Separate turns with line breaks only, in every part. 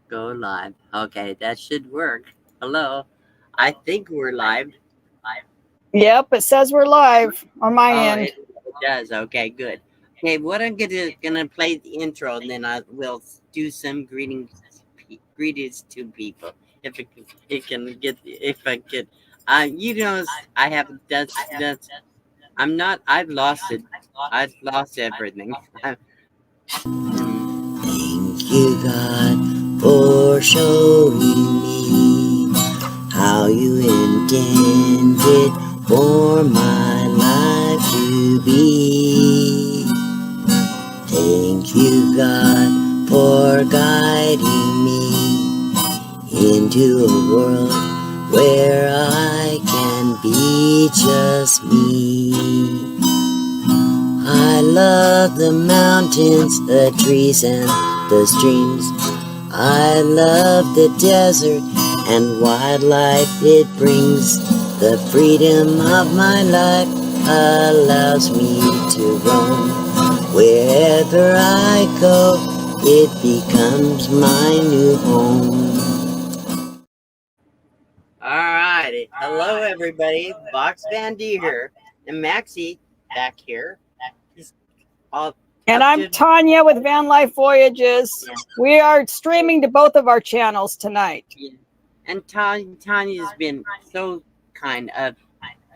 Go live. Okay, that should work. Hello. I think we're live.
Yep, it says we're live on my
Oh,
end.
it does. Okay, good. Okay, what I'm gonna play the intro, and then I will do some greetings to people. If it can get, if I could, I have that's. I'm not. I've lost it. I've lost everything. Hmm.
Thank you, God, for showing me how you intended for my life to be. Thank you, God, for guiding me into a world where I can be just me. I love the mountains, the trees, and the streams. I love the desert and wildlife it brings. The freedom of my life allows me to roam. Wherever I go, it becomes my new home.
All righty. Hello, everybody. Box Van D here, and Maxie back here. He's all
And
up
I'm
to.
Tanya with Van Life Voyages.
Yeah.
We are streaming to both of our channels tonight.
Yeah. And Tanya's been so kind of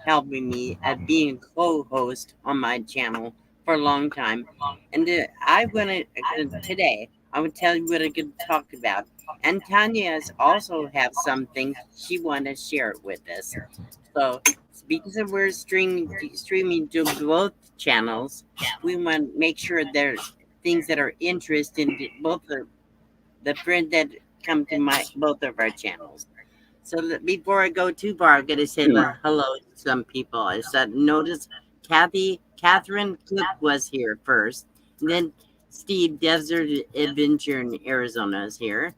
helping me at being a co-host on my channel for a long time. And I want to today. I would tell you what I'm going to talk about. And Tanya has also have something she want to share with us. So because we're streaming to both channels, we want to make sure there's things that are interesting to both the friend that come to my both of our channels. So before I go too far, I'm gonna say hello to some people. I said notice Catherine Cook was here first, and then Steve Desert Adventure in Arizona is here.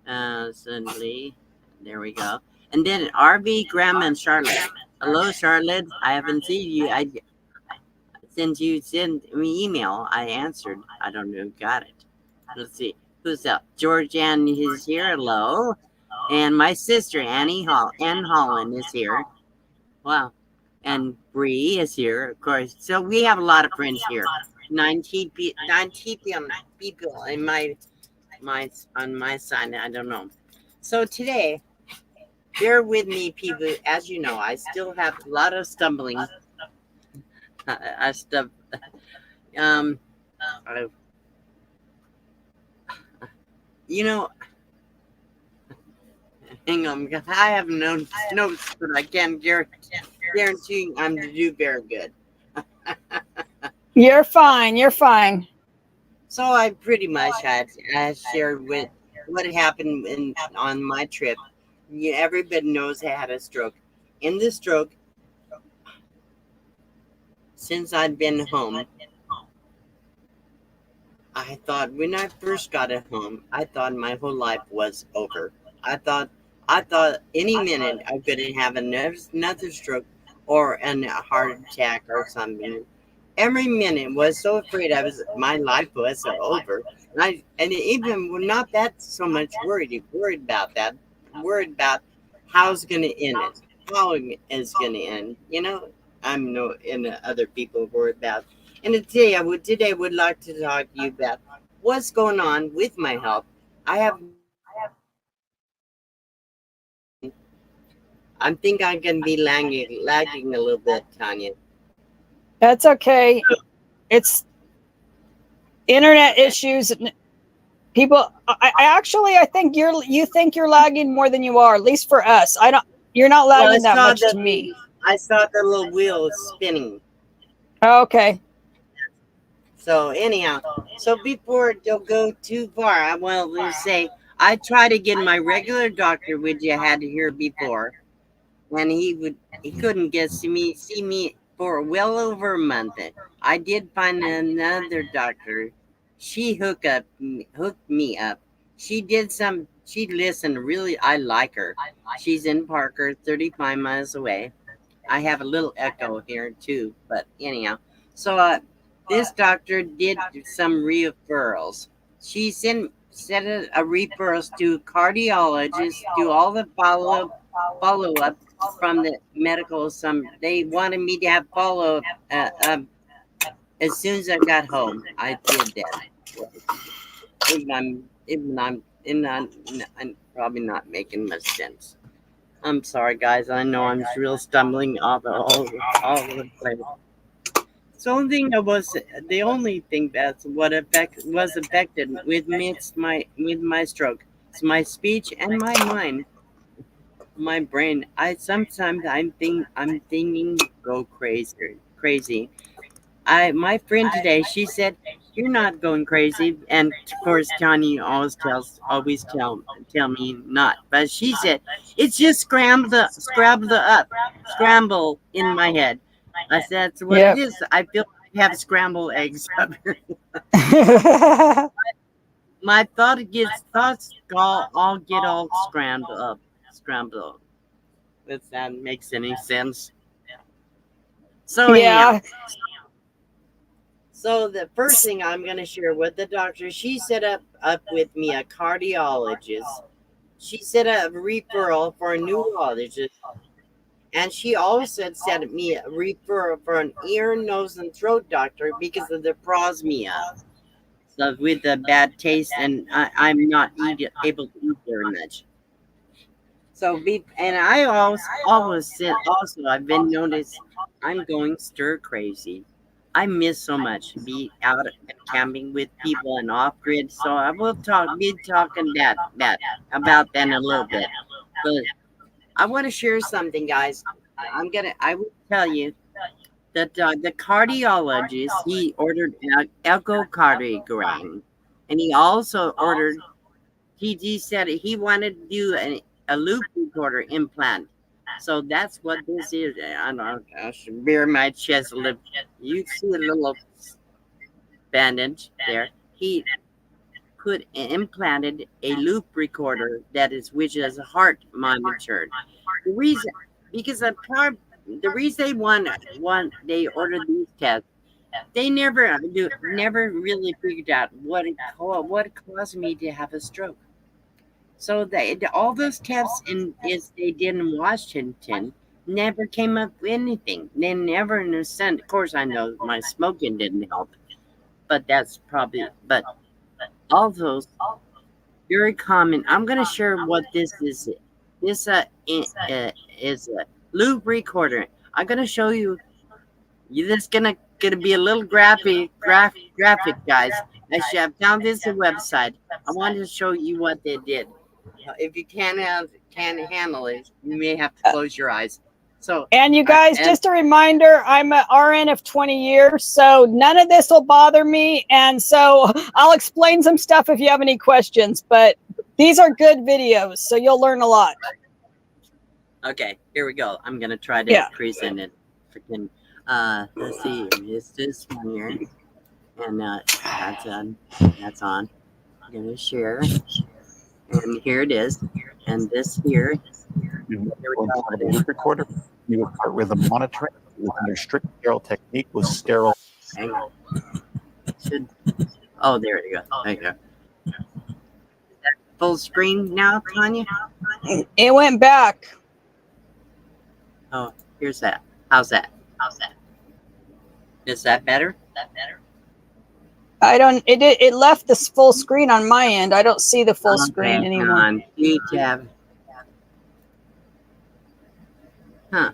Suddenly, there we go. And then RV Graham and Charlotte. Hello, Charlotte. I haven't seen you. I since you sent me email, I answered. I don't know who got it. Let's see. Who's up? George Ann is here. Hello. And my sister Ann Holland is here. Wow. And Bree is here, of course. So we have a lot of friends here. 9 people in my on my side. I don't know. So today, bear with me, people. As you know, I still have a lot of stumbling. I stuff. Um, I, you know, hang on. I have no notes, but I can guarantee I'm to do very good.
You're fine. You're fine.
So I pretty much had I shared with what happened on my trip. Yeah, everybody knows I had a stroke. In the stroke, since I'd been home, I thought when I first got at home, I thought my whole life was over. I thought I thought any minute I'm gonna have another stroke or a heart attack or something. Every minute was so afraid my life was over. And even we're not that so much worried about that. Worried about how it's gonna end it. How it's gonna end. I'm no and other people worried about. And today I would like to talk to you about what's going on with my health. I have I think I can be lagging a little bit, Tanya.
That's okay. It's internet issues. People, I think you think you're lagging more than you are. At least for us, I don't. You're not
Well,
lagging that much to me.
I saw the little wheel spinning.
Okay.
So anyhow, so before it don't go too far, I want to say I try to get my regular doctor, which you had to hear before, and he couldn't get see me for well over a month. I did find another doctor. She hooked me up. She listened really. I like her. She's in Parker, 35 miles away. I have a little echo here too, but anyhow. So this doctor did some referrals. set a referrals to cardiologists, do all the follow up from the medical. They wanted me to have follow up as soon as I got home. I did that. I'm probably not making much sense. I'm sorry, guys. I know I'm real stumbling all over the place. The only thing that's was affected with my stroke. It's my speech and my mind, my brain. I'm thinking go crazy. My friend today, she said, "You're not going crazy," and of course, Tanya always tell me not. But she said, "It's just scramble in my head." I said, "That's what it
Yep.
is." I feel like I have scrambled eggs up here. My thoughts all get all scrambled. If that makes any sense. So anyhow,
Yeah.
so the first thing I'm going to share with the doctor, she set up with me a cardiologist. She set a referral for a neurologist, and she also set me a referral for an ear, nose, and throat doctor because of the prosmia. So with the bad taste, and I'm not able to eat very much. And I always said also I've been noticed I'm going stir crazy. I miss so much be out camping with people and off grid. So I will be talking that about that in a little bit. But I want to share something, guys. I will tell you that the cardiologist, he ordered an echocardiogram, and he also ordered he said he wanted to do a loop recorder implant. So that's what this is. I don't know. I should bare my chest a little. You see a little bandage there. He implanted a loop recorder which is a heart monitored. The reason because the reason they ordered these tests, they never really figured out what caused me to have a stroke. So all those tests they did in Washington never came up with anything. They never in a sense. Of course, I know my smoking didn't help, but that's probably. But all those very common. I'm gonna share what this is. This is a loop recorder. I'm gonna show you. This gonna be a little graphic, guys. Actually, I found this a website. I wanted to show you what they did. If you can't handle it, you may have to close your eyes. So,
And you guys, just a reminder, I'm an RN of 20 years, so none of this will bother me. And so I'll explain some stuff if you have any questions, but these are good videos, so you'll learn a lot.
Okay, here we go. I'm going to try to present it. Freaking, let's see, it's this one here. And that's on. I'm going to share. And here it is. And this here.
You loop recorder. You would start with a monitoring with your strict sterile technique with sterile.
Hang on. Oh, there you go. There you go. Is that full screen now, Tanya?
It went back.
Oh, here's that. How's that? Is that better?
I don't. It left this full screen on my end. I don't see the full screen anymore.
Tab. Huh.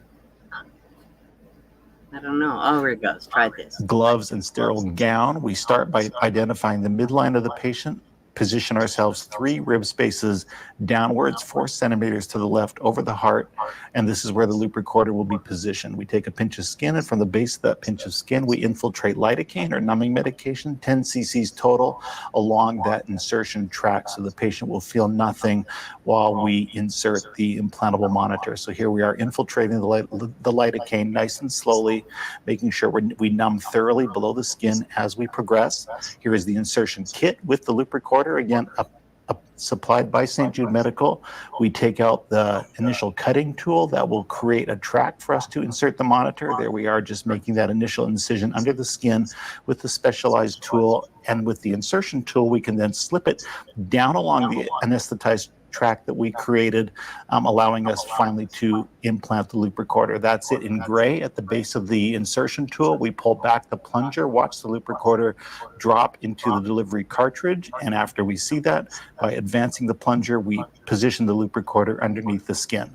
I don't know. Oh, here it goes. Try this.
Gloves and sterile gown. We start by identifying the midline of the patient. Position ourselves 3 rib spaces downwards, 4 centimeters to the left over the heart, and this is where the loop recorder will be positioned. We take a pinch of skin, and from the base of that pinch of skin, we infiltrate lidocaine or numbing medication, 10 cc's total, along that insertion track, so the patient will feel nothing while we insert the implantable monitor. So here we are infiltrating the lidocaine nice and slowly, making sure we numb thoroughly below the skin as we progress. Here is the insertion kit with the loop recorder. Again, a supplied by St. Jude Medical. We take out the initial cutting tool that will create a track for us to insert the monitor. There we are, just making that initial incision under the skin with the specialized tool. And with the insertion tool, we can then slip it down along the anesthetized track that we created, allowing us finally to implant the loop recorder. That's it in gray at the base of the insertion tool. We pull back the plunger, watch the loop recorder drop into the delivery cartridge, and after we see that, by advancing the plunger, we position the loop recorder underneath the skin.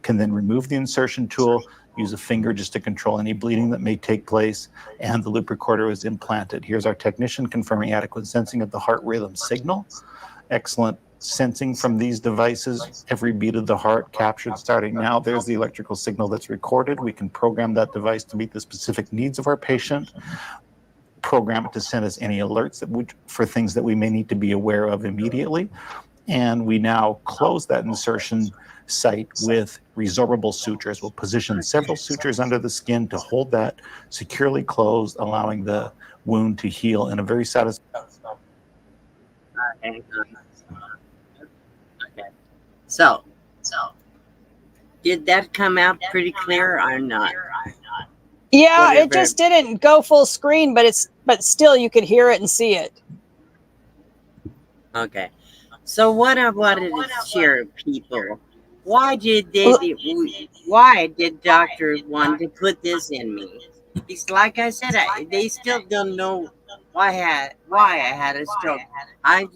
Can then remove the insertion tool, use a finger just to control any bleeding that may take place, and the loop recorder is implanted. Here's our technician confirming adequate sensing of the heart rhythm signal. Excellent sensing from these devices, every beat of the heart captured starting now. There's the electrical signal that's recorded. We can program that device to meet the specific needs of our patient, program it to send us any alerts that for things that we may need to be aware of immediately. And we now close that insertion site with resorbable sutures. We'll position several sutures under the skin to hold that securely closed, allowing the wound to heal in a very satisfying.
So, did that come out pretty clear or not?
Yeah,
Whatever.
it just didn't go full screen, but still you could hear it and see it.
Okay. So what I wanted to share, people, why did doctor want to put this in me? Because like I said, they still don't know why I had a stroke. I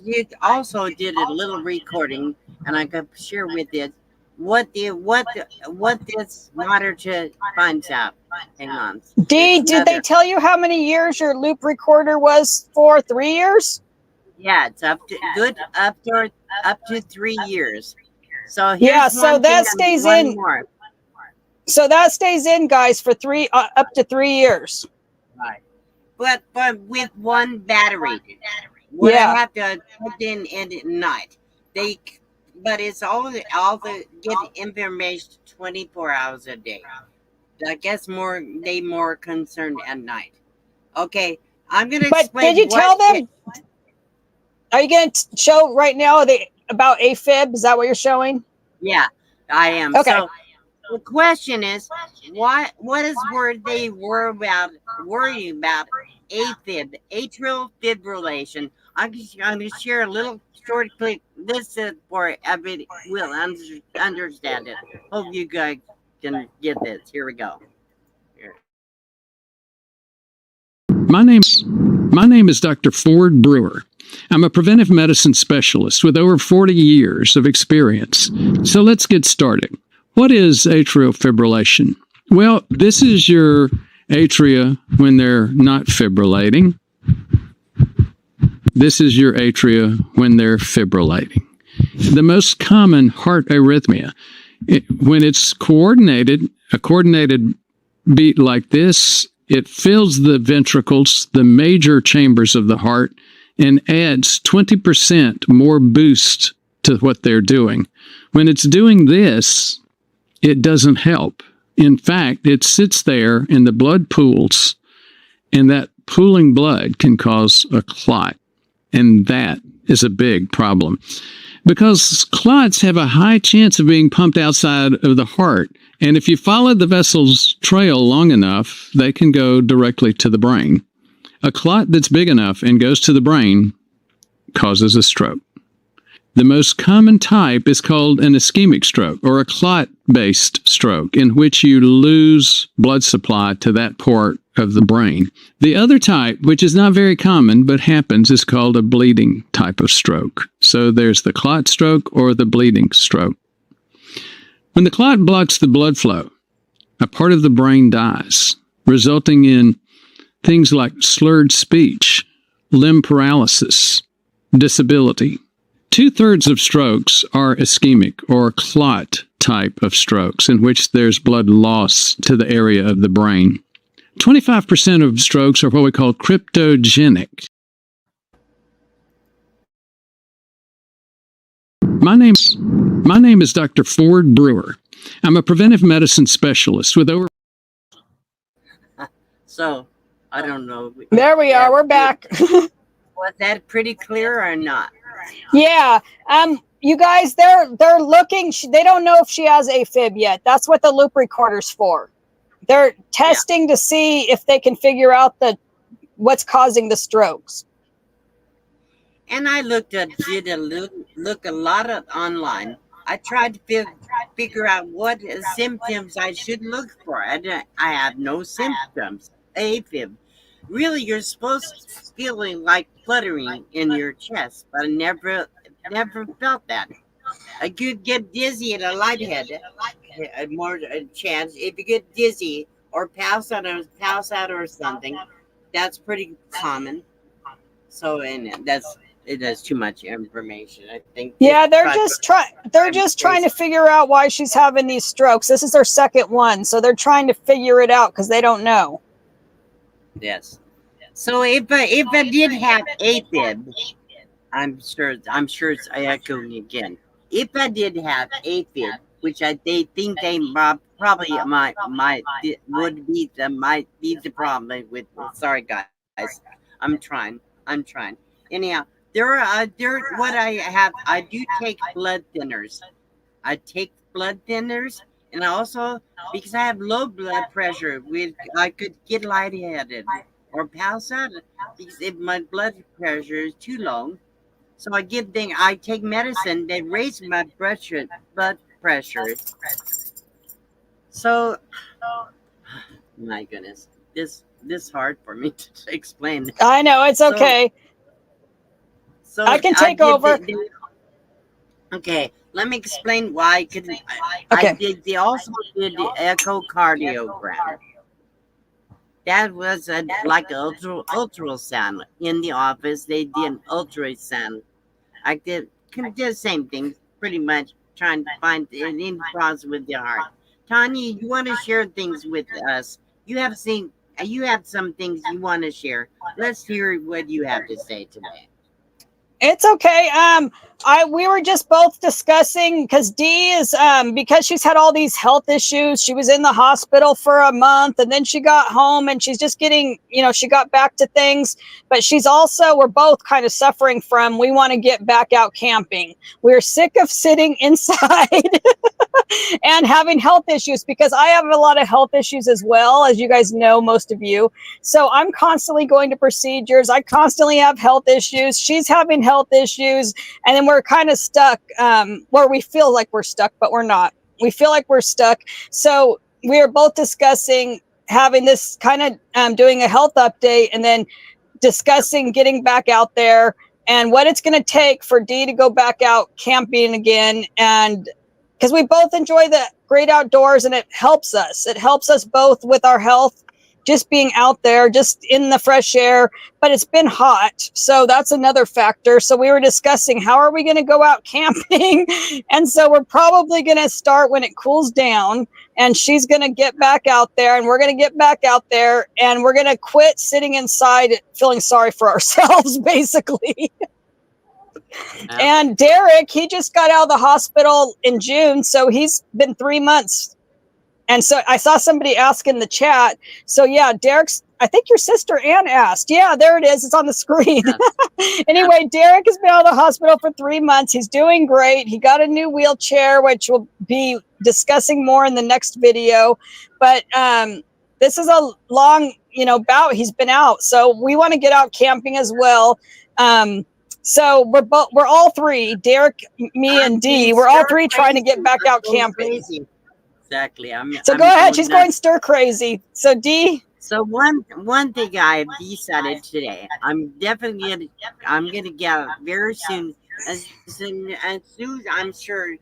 also did a little recording, and I could share with it what this monitor finds out. Hang on.
Did they tell you how many years your loop recorder was for? 3 years?
Yeah, it's up to 3 years. So
yeah, so that stays in. More. So that stays in, guys, for up to 3 years.
Right, but with one battery. What I have to put in at night. But it's all the get information 24 hours a day. I guess they more concerned at night. Okay, I'm gonna explain.
But did you tell them? Are you going to show right now about AFIB? Is that what you're showing?
Yeah, I am.
Okay.
So the question is, what is they worrying about AFIB, atrial fibrillation? I'm going to share a little short clip. This is for everybody will understand it. Hope you guys can get this. Here we go.
My name is Dr. Ford Brewer. I'm a preventive medicine specialist with over 40 years of experience. So let's get started. What is atrial fibrillation? Well, this is your atria when they're not fibrillating. This is your atria when they're fibrillating. The most common heart arrhythmia, when it's a coordinated beat like this, it fills the ventricles, the major chambers of the heart, and adds 20% more boost to what they're doing. When it's doing this, it doesn't help. In fact, it sits there and the blood pools, and that pooling blood can cause a clot. And that is a big problem because clots have a high chance of being pumped outside of the heart. And if you follow the vessel's trail long enough, they can go directly to the brain. A clot that's big enough and goes to the brain causes a stroke. The most common type is called an ischemic stroke or a clot-based stroke in which you lose blood supply to that part of the brain. The other type, which is not very common but happens, is called a bleeding type of stroke. So there's the clot stroke or the bleeding stroke. When the clot blocks the blood flow, a part of the brain dies, resulting in things like slurred speech, limb paralysis, disability. 2/3 of strokes are ischemic or clot type of strokes in which there's blood loss to the area of the brain. 25% of strokes are what we call cryptogenic. My name is Dr. Ford Brewer. I'm a preventive medicine specialist with over...
So, I don't know.
There we are. We're back.
Was that pretty clear or not?
Yeah. You guys, they're looking. They don't know if she has AFib yet. That's what the loop recorder's for. They're testing to see if they can figure out what's causing the strokes.
And I did look a lot of online. I tried to figure out what symptoms I should look for. I have no symptoms. AFib. Really, you're supposed to feeling like fluttering in your chest, but I never felt that. I could get dizzy and a lightheaded. More chance if you get dizzy or pass out or something. That's pretty common. So, and it is too much information. I think.
Yeah, they're just trying to figure out why she's having these strokes. This is their second one, so they're trying to figure it out because they don't know.
Yes. So if I did have AFib, I'm sure it's echoing again. If I did have AFib, which they think they probably would be the problem with. Sorry guys, I'm trying. Anyhow, what I have. I do take blood thinners. I take blood thinners, and also because I have low blood pressure, I could get lightheaded or pass out because if my blood pressure is too low. So I take medicine that raise my blood pressure. So, my goodness, this hard for me to explain.
I know, it's okay.
So
I can take over.
Okay, let me explain why I couldn't.
Okay.
They also did the echocardiogram. That was like an ultrasound in the office. They did an ultrasound. I did the same thing, pretty much trying to find any problems with your heart. Tanya, you want to share things with us? You have some things you want to share. Let's hear what you have to say today.
It's okay. We were just both discussing because Dee is because she's had all these health issues. She was in the hospital for a month and then she got home and she's just getting, she got back to things. But we're both kind of suffering from, we want to get back out camping. We're sick of sitting inside and having health issues because I have a lot of health issues as well, as you guys know, most of you. So I'm constantly going to procedures. I constantly have health issues. She's having health issues. And then we're kind of stuck where we feel like we're stuck, but we're not. We feel like we're stuck. So we are both discussing having this kind of doing a health update and then discussing getting back out there and what it's going to take for Dee to go back out camping again. And because we both enjoy the great outdoors and it helps us. It helps us both with our health, just being out there, just in the fresh air, but it's been hot. So that's another factor. So we were discussing, how are we going to go out camping? And so we're probably going to start when it cools down and she's going to get back out there and we're going to get back out there and we're going to quit sitting inside feeling sorry for ourselves, basically. And Derek, he just got out of the hospital in June, so he's been 3 months. And so I saw somebody ask in the chat. So yeah, Derek's, I think your sister Ann asked. Yeah, there it is. It's on the screen. Anyway, Derek has been out of the hospital for 3 months. He's doing great. He got a new wheelchair, which we'll be discussing more in the next video. But this is a long, bout he's been out. So we want to get out camping as well. So we're all three, Derek, me, and Dee. We're all three trying to get back out camping.
Crazy. Exactly.
So go ahead. She's going stir crazy. So Dee.
So one thing I've decided today, I'm definitely gonna get out very soon. As soon as I'm sure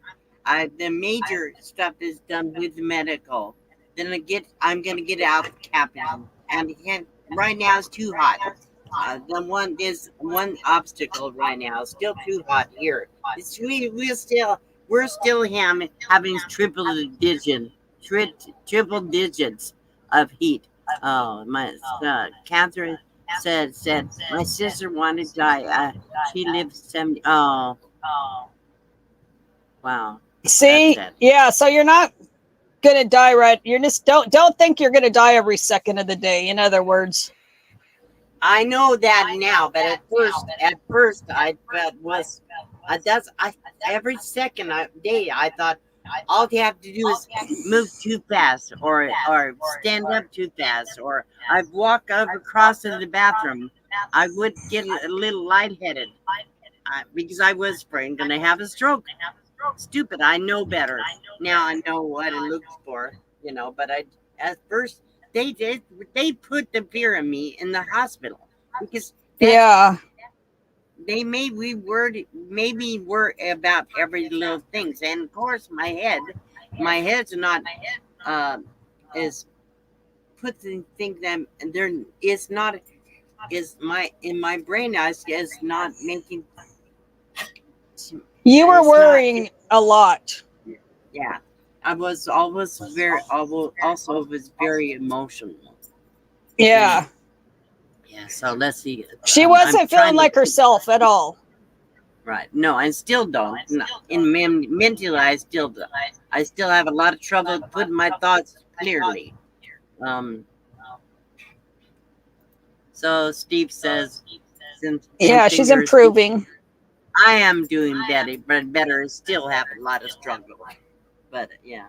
the major stuff is done with medical, then I'm gonna get out camping. And right now it's too hot. There's one obstacle right now. It's still too hot here. We're still having triple digits of heat. Oh, my Catherine said my sister wanted to die. She lived 70. Oh, wow.
See, yeah. So you're not gonna die, right? You're just don't think you're gonna die every second of the day. In other words.
I know that now, but at first, I felt was that's I every second day I thought all you have to do is move too fast, or stand up too fast, or I'd walk over across to the bathroom. I would get a little lightheaded because I was afraid I'm gonna have a stroke. Stupid. I know better now. I know what it looks for, But I at first they did they put the fear in me in the hospital because that's
Yeah.
they made we worried maybe worry about every little things, and of course my head's not is put the thing that there is not is my in my brain is not making
You were
it's not
worrying a lot.
yeah. I was always also was very emotional.
Yeah.
Yeah, so let's see.
She
I'm
wasn't feeling
trying to
like herself at all.
right. No, I still don't. No, mentally, I still have a lot of trouble putting my thoughts clearly. Um. So Steve says, since
Yeah, she's improving.
I am doing better, but better still have a lot of struggle. But yeah,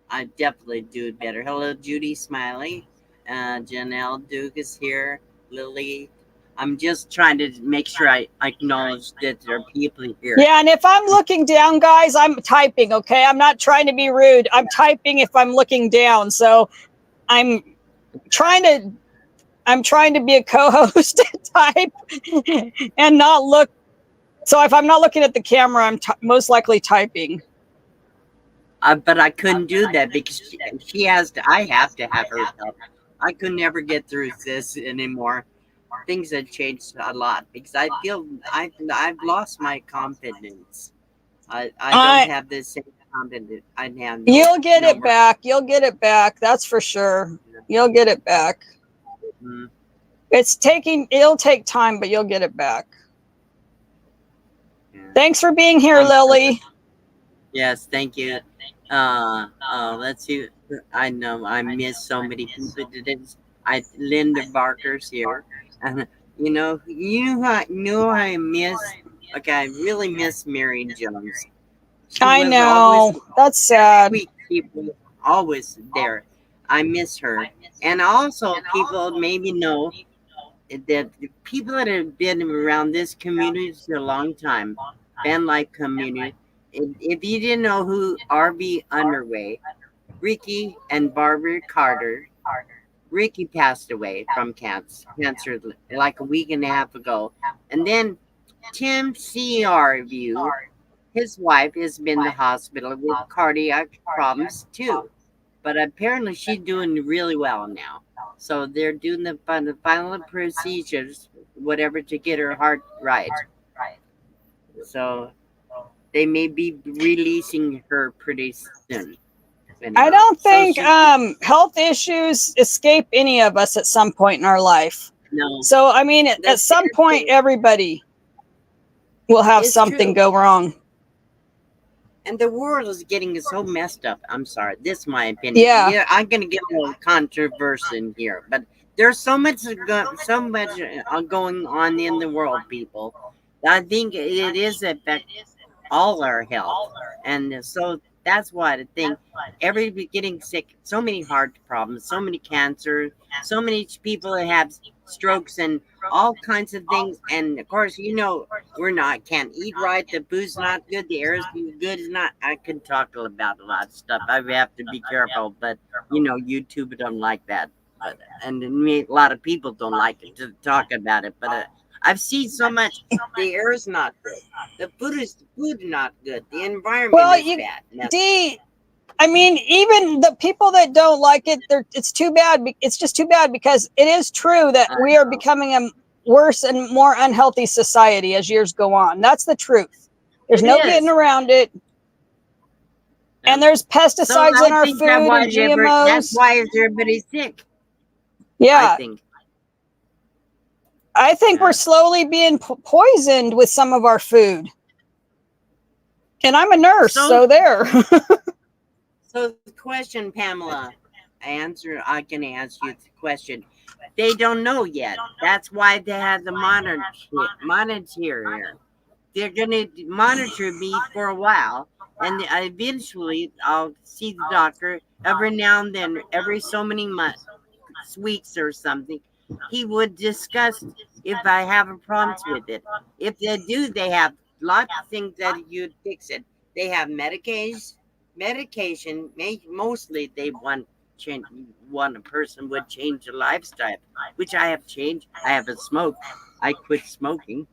I definitely do better. Hello, Judy Smiley. Janelle Duke is here. Lily. I'm just trying to make sure I acknowledge that there are people here.
Yeah, and if I'm looking down, guys, I'm typing, okay? I'm not trying to be rude. I'm typing if I'm looking down. So I'm trying to be a co-host and type and not look. So if I'm not looking at the camera, I'm most likely typing.
But I couldn't do that because she has to. I have to have her help. I could never get through this anymore. Things have changed a lot because I feel I've lost my confidence. I don't have the same confidence I have.
You'll get it back. You'll get it back. That's for sure. You'll get it back.
Mm-hmm.
It'll take time, but you'll get it back. Yeah. Thanks for being here, Lily.
Yes, thank you. Let's see. I know I miss so many people today. Linda Barker's here, and I miss. Okay, I really miss Mary Jones.
I know, that's sad.
People always there. I miss her, and also people maybe know that the people that have been around this community for a long time, fan life community. If you didn't know who R.B. Underway, Ricky and Barbara Carter, Ricky passed away from cancer like a week and a half ago. And then Tim C.R.V., his wife, has been in the hospital with cardiac problems too. But apparently she's doing really well now. So they're doing the final procedures, whatever, to get her heart right. So they may be releasing her pretty soon. Anyway,
I don't think health issues escape any of us at some point in our life.
No.
So, I mean, at some point, everybody will have something go wrong.
And the world is getting so messed up. I'm sorry. This is my opinion. Yeah, I'm going to get a little controversy in here. But there's so much going on in the world, people. I think it is affect all our health. And so that's why I think everybody getting sick, so many heart problems, so many cancers, so many people that have strokes and all kinds of things. And of course, can't eat right. The food's not good. The air is good. I can talk about a lot of stuff. I have to be careful, but YouTube don't like that. And a lot of people don't like it to talk about it. But I've seen so much. The air is not good. The food is not good. The environment is bad.
I mean, even the people that don't like it, it's too bad. It's just too bad because it is true that we are becoming a worse and more unhealthy society as years go on. That's the truth. There's no getting around it. And there's pesticides in our food and GMOs.
That's why everybody's sick.
Yeah. I think we're slowly being poisoned with some of our food. And I'm a nurse, so there.
So the question, Pamela, I can answer you the question. They don't know yet. That's why they have the monitor. They're going to monitor me for a while, and eventually I'll see the doctor every now and then, every so many months, weeks or something. He would discuss if I have a problems with it. If they do, they have lots of things that you'd fix it. They have medication. Mostly they want a person would change their lifestyle, which I have changed. I haven't smoked. I quit smoking.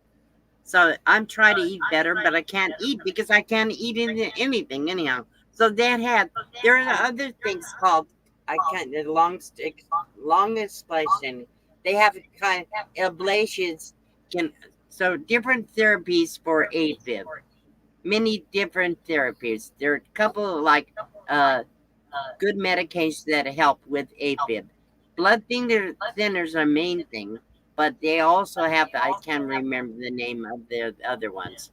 So I'm trying to eat better, but I can't eat because I can't eat anything anyhow. So there are other things called I can't the long explanation. They have kind of ablations can so different therapies for AFib. Many different therapies. There are a couple of uh good medications that help with AFib. Thinners are main thing, but they also have I can't remember the name of the other ones.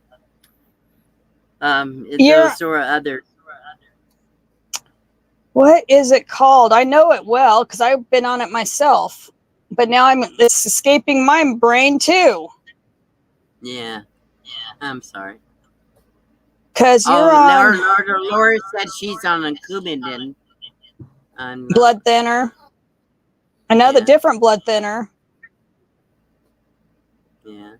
You're
Those are other.
what is it called? I know it well because I've been on it myself, but now it's escaping my brain too.
Yeah, I'm sorry.
Because you're
Oh,
on
Laura said she's on a Coumadin. On
blood thinner, another
yeah,
different blood thinner.
yeah.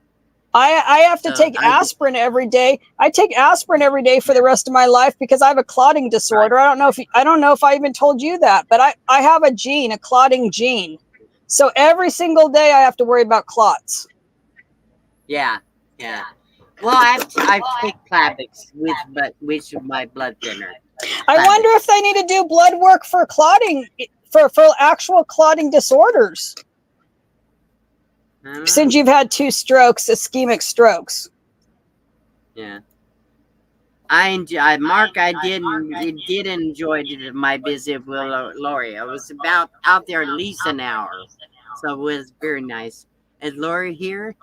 I have to
So
take aspirin every day. I take aspirin every day for the rest of my life because I have a clotting disorder. I don't know if I even told you that, but I have a clotting gene. So every single day I have to worry about clots.
yeah, yeah. Well, I've taken Plavix, which is my blood thinner.
I wonder
Plavix.
if they need to do blood work for clotting for actual clotting disorders.
I don't
Since
know.
you've had 2 strokes, ischemic strokes.
Yeah. Mark. Did enjoy my visit with Lori. I was about out there at least an hour, so it was very nice. Is Lori here?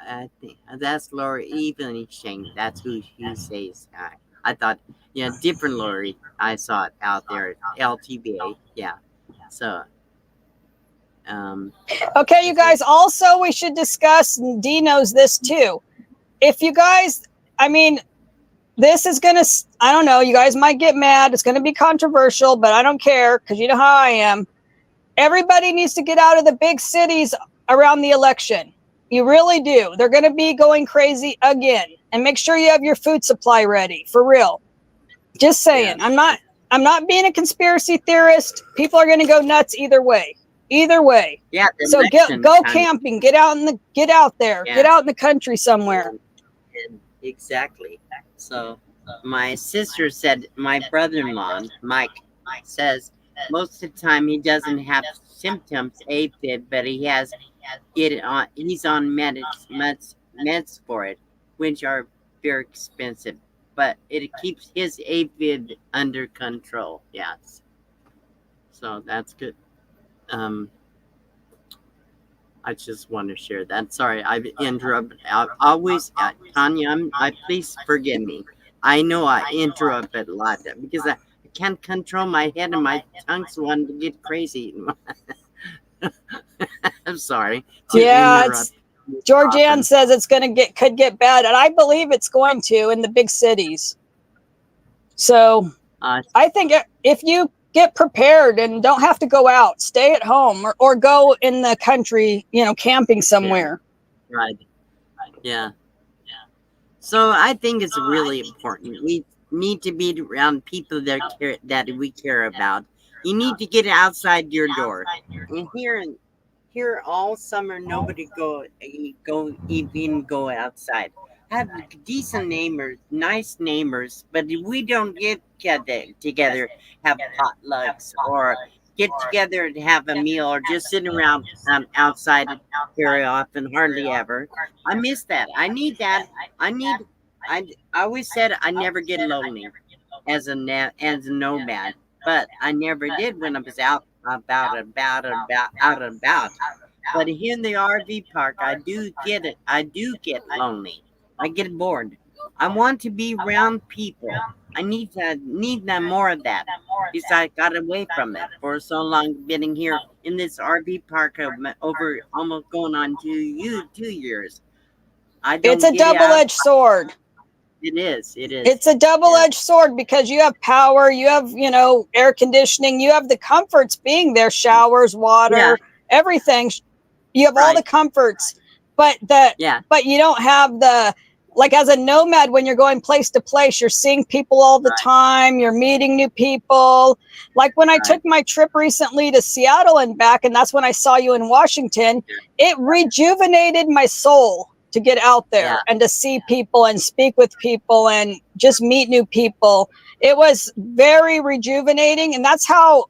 I think that's Lori Evening. That's who he says. I thought, yeah, different Lori. I saw it out there at LTBA. Yeah. So, um,
Okay, you
is there?
guys, also we should discuss, and Dee knows this too. If you guys, I mean, this is going to, I don't know, you guys might get mad. It's going to be controversial, but I don't care because you know how I am. Everybody needs to get out of the big cities around the election. You really do. They're going to be going crazy again. And make sure you have your food supply ready, for real. Just saying.
Yes.
I'm not being a conspiracy theorist. People are going to go nuts either way. Either way.
Yeah. The
So
election
go
time.
camping, get out there.
Yeah.
Get out in the country somewhere.
Exactly. So, my sister said my brother-in-law Mike says most of the time he doesn't have symptoms AFib, but he's on meds for it, which are very expensive, but it keeps his AFib under control. Yes, so that's good. Um, I just want to share that. Sorry, I've interrupted. I always, Tanya, please forgive me. I know I interrupt a lot because I can't control my head and my tongue's wanting to get crazy. I'm sorry to
Yeah,
interrupt.
Georgianne
Often.
says could get bad, and I believe it's going to in the big cities. So I think if you get prepared and don't have to go out, stay at home or go in the country, camping somewhere.
Yeah, right. Yeah. So I think it's really important. We need to be around people that we care about. You need to get outside your door. And here all summer nobody even go outside. Have decent neighbors, nice neighbors, but we don't get together, have potlucks or get together and have a meal or just sit around outside very often, hardly ever. I miss that. I need that. I need. I always said I never get lonely as a nomad, but I never did when I was out and about. But here in the RV park, I do get it. I do get lonely. I get bored. I want to be around people. need that more of that because I got away from it for so long. Been here in this RV park over almost going on 2 years. I
It's
don't
a
get out.
double-edged sword.
It is. It is.
It's a double-edged sword because you have power, you have, air conditioning, you have the comforts being there, showers,
Yeah.
water, everything. You have all the
Right.
comforts, but
Yeah.
you don't have the, like, as a nomad, when you're going place to place, you're seeing people all the
Right.
time, you're meeting new people. Like when I took
Right.
my trip recently to Seattle and back, and that's when I saw you in Washington, it rejuvenated my soul to get out there
Yeah.
and to see people and speak with people and just meet new people. It was very rejuvenating, and that's how,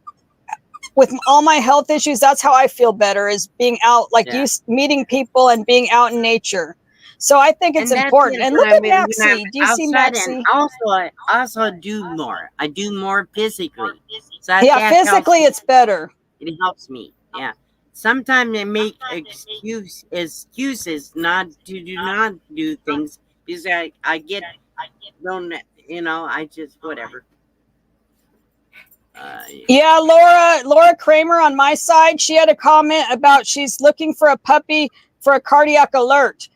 with all my health issues, that's how I feel better, is being out, like
Yeah.
you, meeting people and being out in nature. So I think it's
And that's
important.
it
And look
when
at
when I'm
Maxie. Do you see
outside, and
Maxie?
also I also do more. I do more physically, so
Yeah,
that helps
physically
me.
it's better.
It helps me. Yeah. Sometimes they make excuses not to do not do things because I get don't I just whatever. Yeah.
Yeah, Laura Kramer on my side, she had a comment about she's looking for a puppy for a cardiac alert.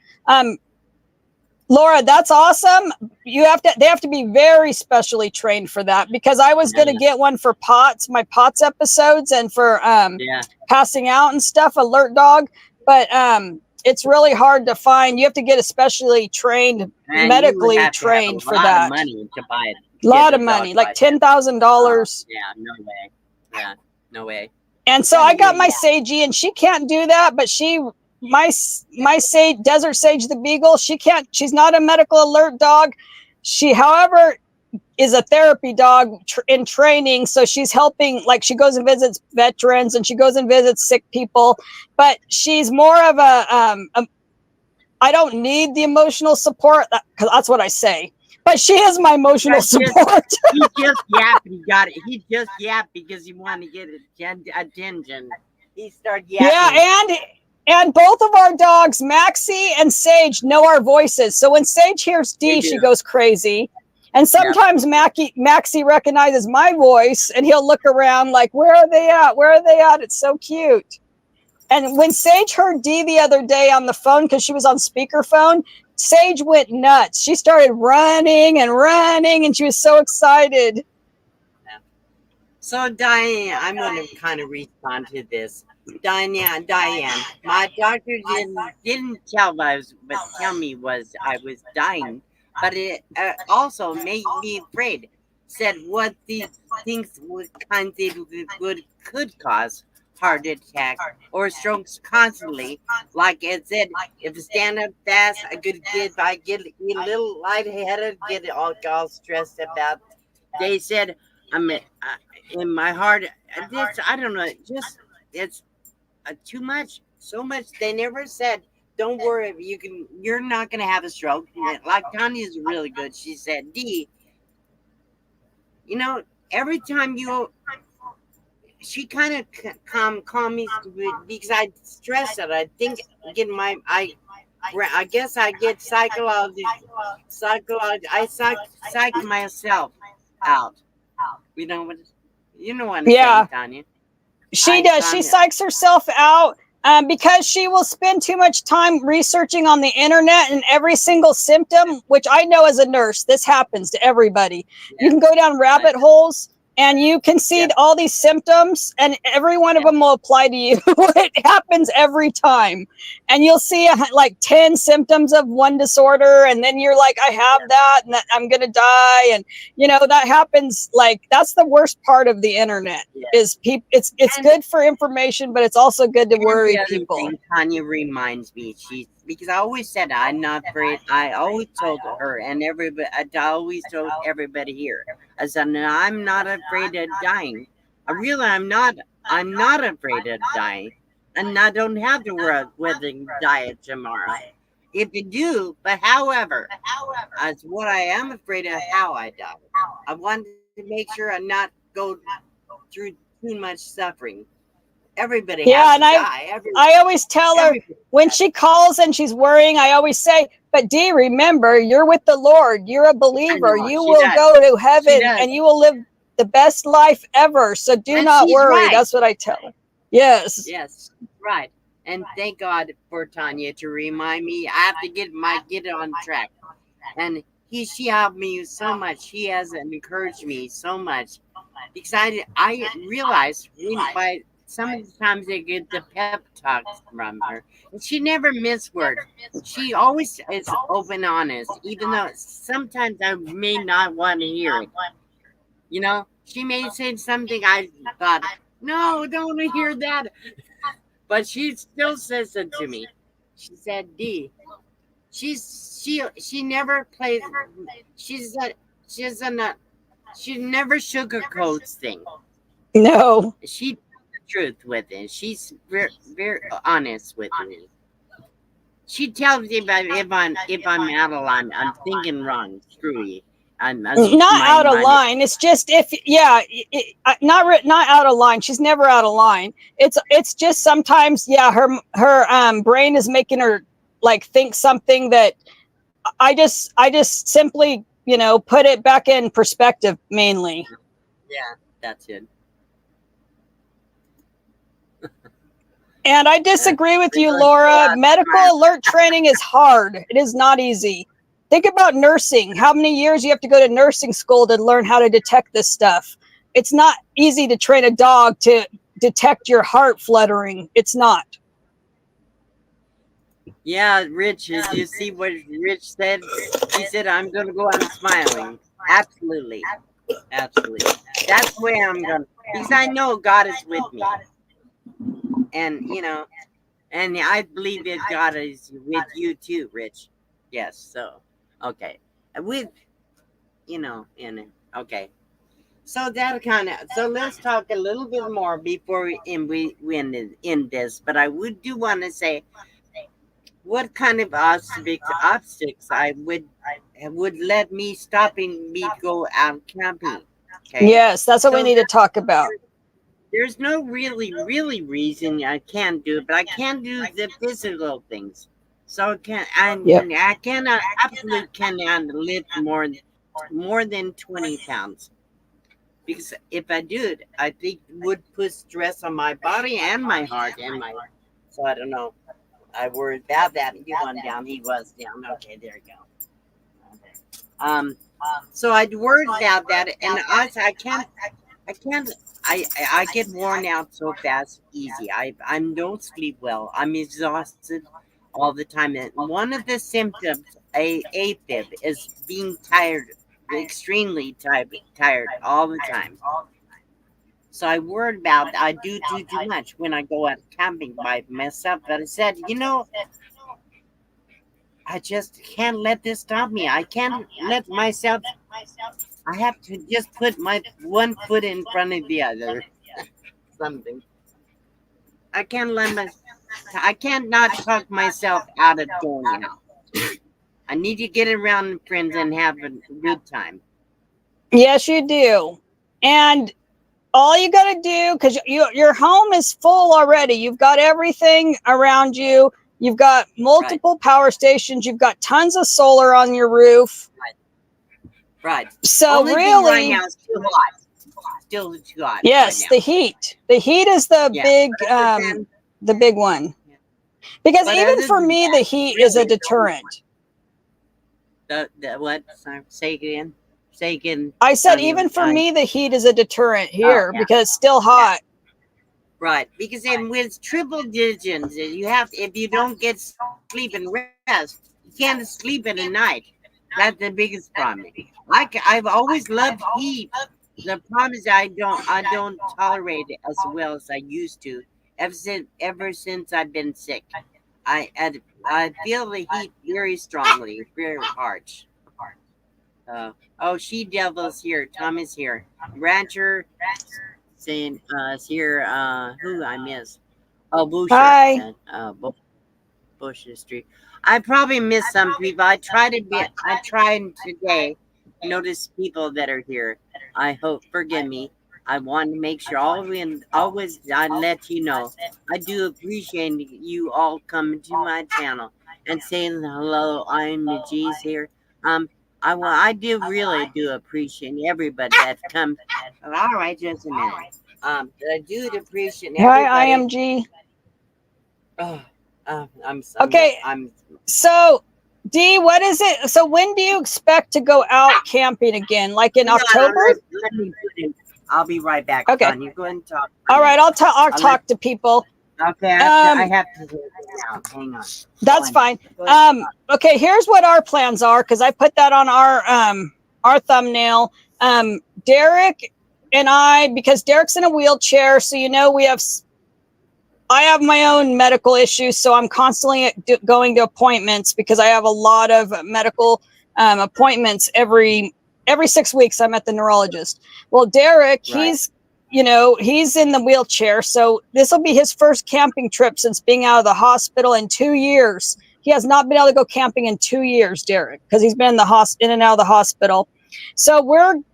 Laura, that's awesome. They have to be very specially trained for that, because I was going to get one for my POTS episodes and for
Yeah.
passing out and stuff, alert dog, but it's really hard to find. You have to get especially trained,
And you would
medically
have to have a
trained for
lot of
that.
money to buy it.
A lot of money, like $10,000.
Yeah, no way. Yeah, no way.
And so I got my Sagey, and she can't do that, but my sage, Desert Sage the Beagle, she's not a medical alert dog. She, however, is a therapy dog in training. So she's helping, like she goes and visits veterans and she goes and visits sick people, but she's more of I don't need the emotional support, because that's what I say. But she is my emotional support.
He just yapped. He got it. He just yapped because he wanted to get attention. He started yapping.
Yeah, and both of our dogs, Maxie and Sage, know our voices. So when Sage hears D, she goes crazy. And sometimes Maxie recognizes my voice, and he'll look around like, where are they at? Where are they at? It's so cute. And when Sage heard D the other day on the phone, because she was on speakerphone, Sage went nuts. She started running, and she was so excited.
So, Diane, I'm going to kind of respond to this. Diane, my doctor didn't tell me I was dying, but it also made me afraid. Said what these things could cause heart attack or strokes constantly. Like it said, if I stand up fast, I get a little lightheaded, get all stressed about. They said I'm in my heart. I don't know. It's too much. So much. They never said, "Don't worry, You're not gonna have a stroke." Like Tanya's really good. She said, "D, every time she kind of calm me because I stress it. I think I guess I get I psych myself out. You know what? You know what I'm saying, Tanya.
She does. She psychs herself out because she will spend too much time researching on the internet, and every single symptom, which I know as a nurse, this happens to everybody. Yeah. You can go down rabbit holes and you can see all these symptoms, and every one of them will apply to you. It happens every time. And you'll see like 10 symptoms of one disorder, and then you're like, I have that, and that I'm going to die. And, that happens. Like, that's the worst part of the internet is it's good for information, but it's also good to worry people.
Thing Tanya reminds me, because I always said I'm not afraid. I always told her and everybody, I always told everybody here, I said, I'm not afraid of dying. I'm not afraid of dying, and I don't have to worry whether I die tomorrow. If you do, but however, as what I am afraid of how I die. I want to make sure I not go through too much suffering. Everybody
Yeah,
has
and
to die.
I always tell her
Everybody
when she calls and she's worrying, I always say, but Dee, remember, you're with the Lord. You're a
I
believer.
know,
You
she
will
does.
go to
She
heaven
does.
and you will live the best life ever. So do
And
not
she's
worry.
right.
That's what I tell her. Yes.
Yes, right. And thank God for Tanya to remind me. I have to get it on track. And she helped me so much. She has encouraged me so much because I realized by some of the times I get the pep talks from her, and she never miss words. She always is open, honest, even though sometimes I may not want to hear it. You know, she may say something I thought, no, don't want to hear that, but she still says it to me. She said, "D, she never plays. She's a she's a she never sugarcoats things.
No.
She tells the truth with it. She's very honest with me. She tells me if I'm out of line, I'm thinking wrong. Screw you.
Not
My
out of
mind.
line. It's just not out of line. She's never out of line. It's just sometimes, yeah, her brain is making her like think something that I just simply, put it back in perspective mainly.
Yeah, that's it.
And I disagree with you, Laura. Medical alert training is hard. It is not easy. Think about nursing. How many years you have to go to nursing school to learn how to detect this stuff? It's not easy to train a dog to detect your heart fluttering. It's not.
Yeah, Rich, did you see what Rich said? He said, I'm going to go out smiling. Absolutely. Absolutely. That's the way I'm going to. Because I know God is with me. And, and I believe that God is with you too, Rich. Yes, so, okay. With, okay. So that so let's talk a little bit more before we end this. But I do want to say, what kind of obstacles I would let me stopping me go out camping. Okay,
Yes, that's what we
so
need to talk about.
there's no really reason I can't do it, but I can do the physical things. So
Yep.
I cannot absolutely cannot lift more than 20 pounds, because if I do it, I think it would put stress on my body and my heart and my. So I don't know. I worried about that. You went down. He was down. Okay, there you go. Okay. So I worried about that, and I can't. I get worn out so fast, easy. I don't sleep well. I'm exhausted all the time. And one of the symptoms, AFIB, is being tired, extremely tired all the time. So I worried about I do too much when I go out camping by myself. But I said, I just can't let this stop me. I can't let myself. I have to just put my one foot in front of the other. Something. I can't let my. I can't not talk myself out of going out. I need to get around friends and have a good time.
Yes, you do. And all you got to do, because your home is full already. You've got everything around you. You've got
Right.
multiple power stations. You've got tons of solar on your roof.
Right.
So
Only thing right
really,
now is too hot. Still too hot right
yes,
now.
the heat. The heat is the
Yeah.
the big one. Because
But
even
other
for
than
me,
that,
the heat is a
really,
deterrent.
the what? Sorry, say it again. Say again,
I said,
Tanya.
even for me, the heat is a deterrent
Oh
here
yeah,
because it's still
yeah.
hot.
Right, because with triple digits, you have if you don't get sleep and rest, you can't sleep at a night. That's the biggest problem. I've always loved heat. The problem is I don't tolerate it as well as I used to. Ever since I've been sick, I feel the heat very strongly, very harsh. Oh, she devil's here. Tom is here. Rancher saying is here. Who I miss? Oh, Busher.
Hi.
Busher Street. I probably missed some people. I try to be. I tried today. Notice people that are here. I hope. Forgive me. I want to make sure always I let you know. I do appreciate you all coming to my channel and saying hello. I'm G's here. I do really do appreciate everybody that comes. All right, just a minute. I do appreciate
Hi,
everybody.
IMG.
Oh,
Okay. So, D, what is it? So, when do you expect to go out camping again? Like in October?
Let me put in. I'll be right back.
Okay.
Tanya, go ahead and talk.
All right, I'll talk to people.
Okay, I have to hear it now. Hang on.
That's fine. Okay, here's what our plans are, because I put that on our thumbnail. Derek and I, because Derek's in a wheelchair, so I have my own medical issues, so I'm constantly going to appointments because I have a lot of medical appointments every 6 weeks. I'm at the neurologist. Well, Derek,
Right.
he's in the wheelchair, so this will be his first camping trip since being out of the hospital in 2 years. He has not been able to go camping in 2 years, Derek, because he's been in and out of the hospital. So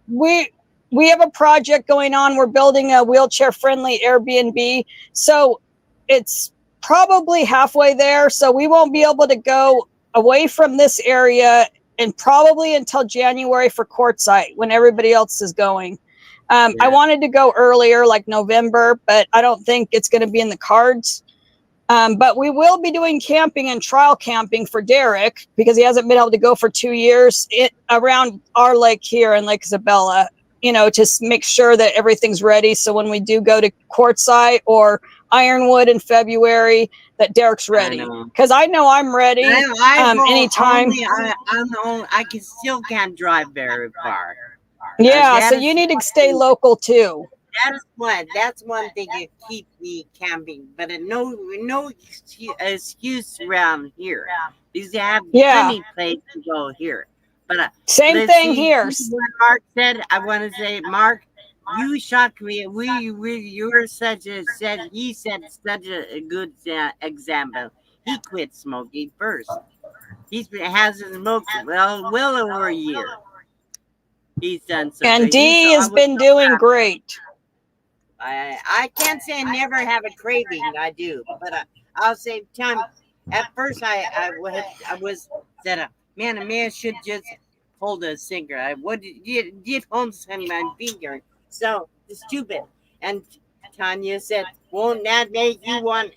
we have a project going on. We're building a wheelchair-friendly Airbnb. So it's probably halfway there. So we won't be able to go away from this area and probably until January for Quartzsite when everybody else is going. I wanted to go earlier, like November, but I don't think it's going to be in the cards. But we will be doing camping and trial camping for Derek because he hasn't been able to go for 2 years around our lake here in Lake Isabella, to make sure that everything's ready. So when we do go to Quartzsite or Ironwood in February, that Derek's ready. Because I know I'm ready anytime.
I still can't drive very far.
Yeah, so you need to stay local too.
That's one thing that keeps me camping, but no excuse around here. Because you have plenty place to go here. But
same thing here.
What Mark said, I want to say, Mark, you shocked me. You were he said such a good example. He quit smoking first. He hasn't smoked well over a year. He's done so.
And D has been doing great.
I can't say I never have a craving. I do, but I'll say time. At first, I was said, man, a man should just hold a cigarette. What did hold my finger? So stupid. And Tanya said, won't that make you want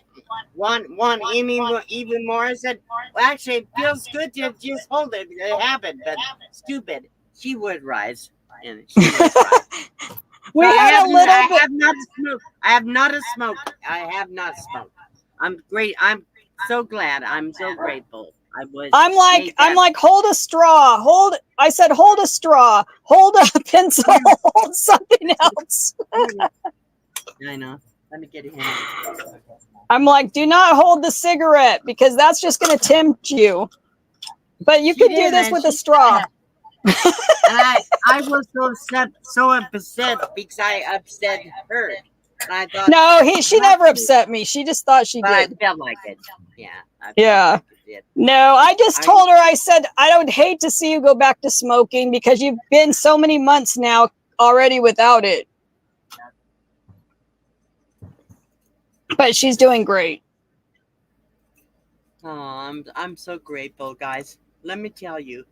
even more? I said, well, actually, it feels good to just hold it. It happened, but stupid. She would rise, and she would rise.
We had a little bit.
I have not smoked. I have not smoked. I'm great. I'm so glad. I'm so grateful.
I'm like, hold a straw. I said, hold a straw. Hold a pencil. Hold something else.
I know. Let me get it.
I'm like, do not hold the cigarette because that's just going to tempt you. But you can do this with a straw.
And I was so upset because I upset her. I thought,
no, she never upset me. She just thought she did.
I felt like it. Yeah.
Yeah. No, I just told her, I said, I would hate to see you go back to smoking because you've been so many months now already without it. But she's doing great.
Oh, I'm so grateful, guys. Let me tell you,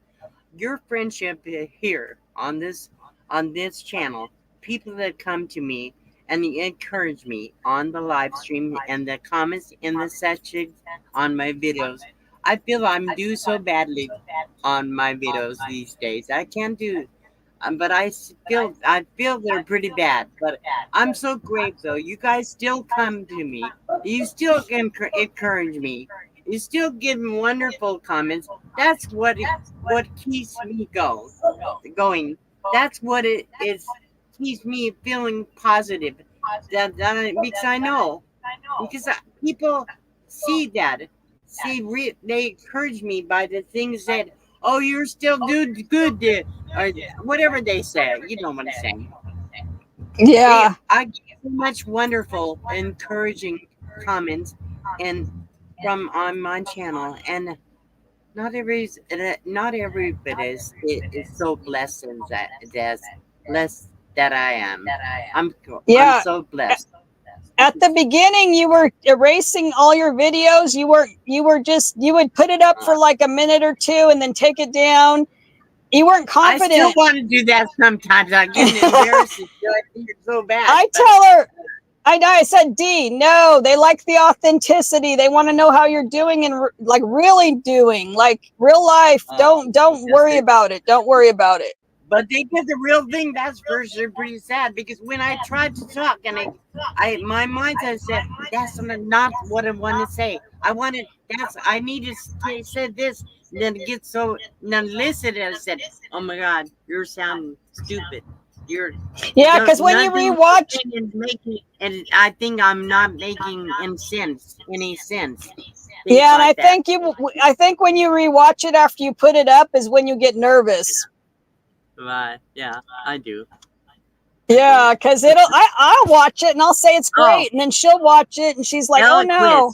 your friendship here on this channel, people that come to me and encourage me on the live stream and the comments in the section on my videos. I feel I'm doing so badly on my videos these days. I can't do, but I feel they're pretty bad. But I'm so grateful. You guys still come to me. You still encourage me. You still give me wonderful comments. That's what keeps me going. That's what it is. Keeps me feeling positive. Because I know, because people see that, they encourage me by the things that, oh, you're still doing good, or whatever they say. You know what I'm saying?
Yeah,
I get so much wonderful, encouraging comments, and from on my channel, and not everybody is so blessed in that. That's blessed that I am. I'm so blessed.
At the beginning, you were erasing all your videos. You would put it up for like a minute or two and then take it down. You weren't confident.
I still want to do that sometimes. I get embarrassed. I think it's so bad.
I tell her, I said, D, no, they like the authenticity. They want to know how you're doing and like really doing, like real life. Don't worry about it. Don't worry about it.
But they did the real thing. That's for sure pretty sad, because when I tried to talk and my mind said, that's not what I want to say. I need to say this. And then it gets so, then listen, and I said, oh my God, you're sounding stupid.
Because when you rewatch,
and I think I'm not making any sense.
Yeah, and like I think when you rewatch it after you put it up is when you get nervous.
Right. Yeah, I do.
Yeah, because I'll watch it and I'll say it's great, and then she'll watch it and she's like, "Oh no."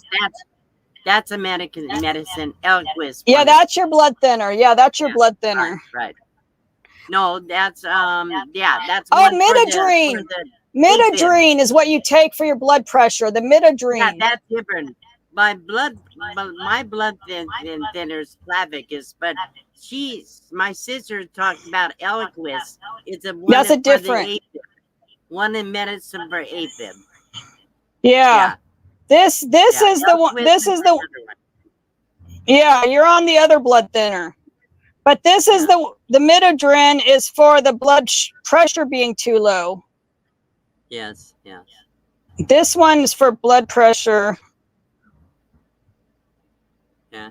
That's a medicine, Eliquis.
Yeah, that's your blood thinner. Yeah, that's your blood thinner.
Right. No, that's that's
Midodrine. Midodrine is what you take for your blood pressure. The midodrine.
Yeah, that's different. My blood thinner's Plavix, but my sister talked about Eliquis. It's that's a different one in medicine for AFIB.
Yeah. This is the one. This is the one. Yeah, you're on the other blood thinner. But this is the midodrine is for the blood pressure being too low.
Yes.
This one's for blood pressure.
Yeah.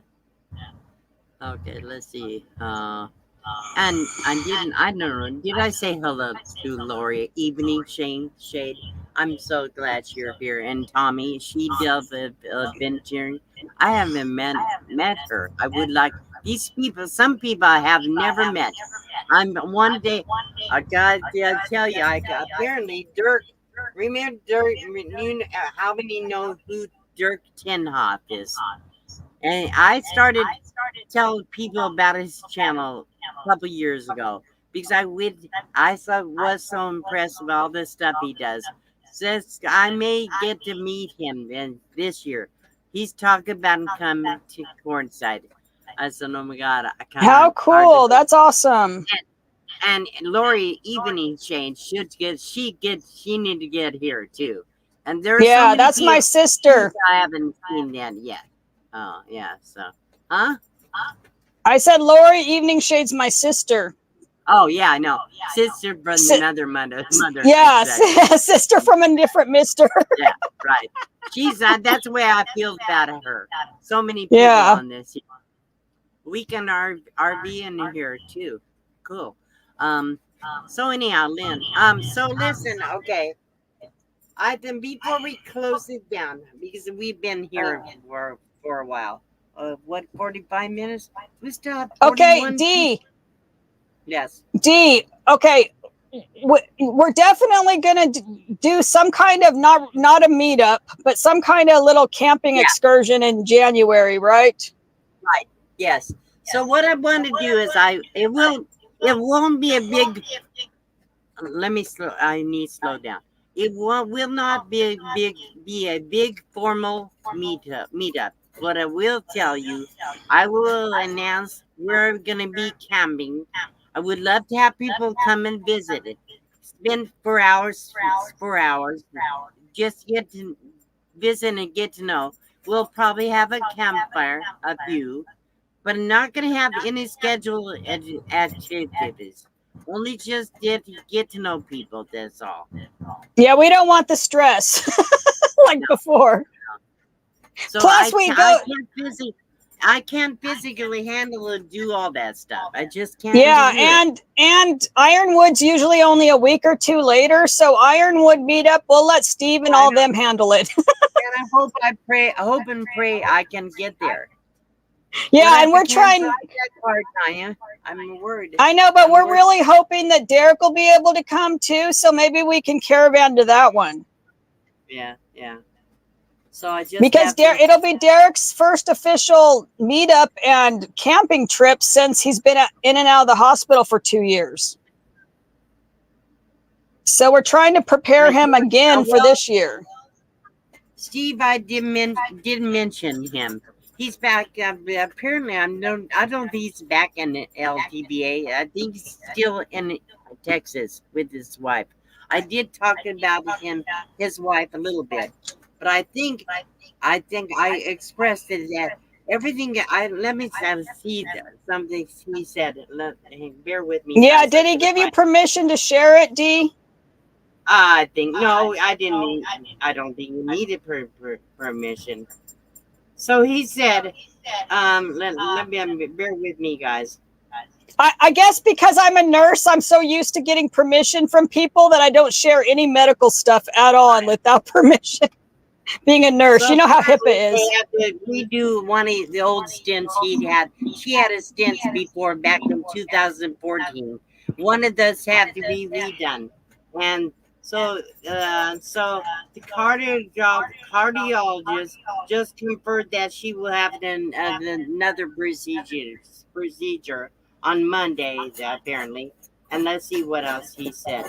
Okay, let's see. And I don't know. Did I say hello to Lori? Evening Shade. I'm so glad you're here. And Tommy, she does adventuring. I haven't met her. I would like these people. Some people I have never met. One day. I gotta tell you. Apparently Dirk. Remember Dirk? How many know who Dirk Tenhoff is? And I started telling people about his channel a couple years ago because I was so impressed with all the stuff he does. Says I may get to meet him this year. He's talking about coming to Cornside. I said, "Oh my God!"
How cool! That's awesome.
And Lori Evening Shane she need to get here too. And there's
that's my sister.
I haven't seen that yet. Oh yeah, so
I said Lori Evening Shade's my sister.
Oh yeah, I know. Sister from another mother.
Yeah, exactly. Sister from a different mister.
Yeah, right. She's that's the way I feel about her. So many people on this. We can RV in here too. Cool. So anyhow, Lynn. So listen, okay. Before we close it down, because we've been here for a while. 45 minutes? We still have 41
D.
Yes.
D. Okay. We're definitely going to do some kind of not a meetup, but some kind of little camping excursion in January, right?
Right. Yes. So what I want to do is it won't be a big. I need to slow down. It will not be a big formal meetup. What I will tell you, I will announce we're going to be camping. I would love to have people come and visit it. Spend 4 hours, just get to visit and get to know. We'll probably have a campfire, a few, but I'm not going to have any scheduled activities. Only just get to know people, that's all.
Yeah, we don't want the stress like before.
So
plus
I can't physically handle and do all that stuff. I just can't.
Yeah, and Ironwood's usually only a week or two later, so Ironwood meetup, we'll let Steve and all them handle it.
And I hope and pray I can get there.
Yeah, and we're trying.
Tanya. I'm worried.
I know, but we're really hoping that Derek will be able to come too, so maybe we can caravan to that one.
Yeah. So I just
because it'll be Derek's first official meetup and camping trip since he's been in and out of the hospital for 2 years. So we're trying to prepare him again for this year.
Steve, I didn't mention him. He's back. Apparently, I don't think he's back in the LTBA. I think he's still in Texas with his wife. I did talk about his wife a little bit, but I think I expressed it that everything. Let me see something he said. Bear with me.
Yeah,
guys.
did he give you permission to share it, Dee?
I think no, I didn't. I don't think you needed permission. So he said, let me bear with me, guys.
I guess because I'm a nurse, I'm so used to getting permission from people that I don't share any medical stuff at all and without permission. Being a nurse, you know how HIPAA is.
They have to redo one of the old stints he had. She had a stint before back in 2014. One of those had to be redone, and so the cardiologist just confirmed that she will have another procedure on Monday, apparently. And let's see what else he said.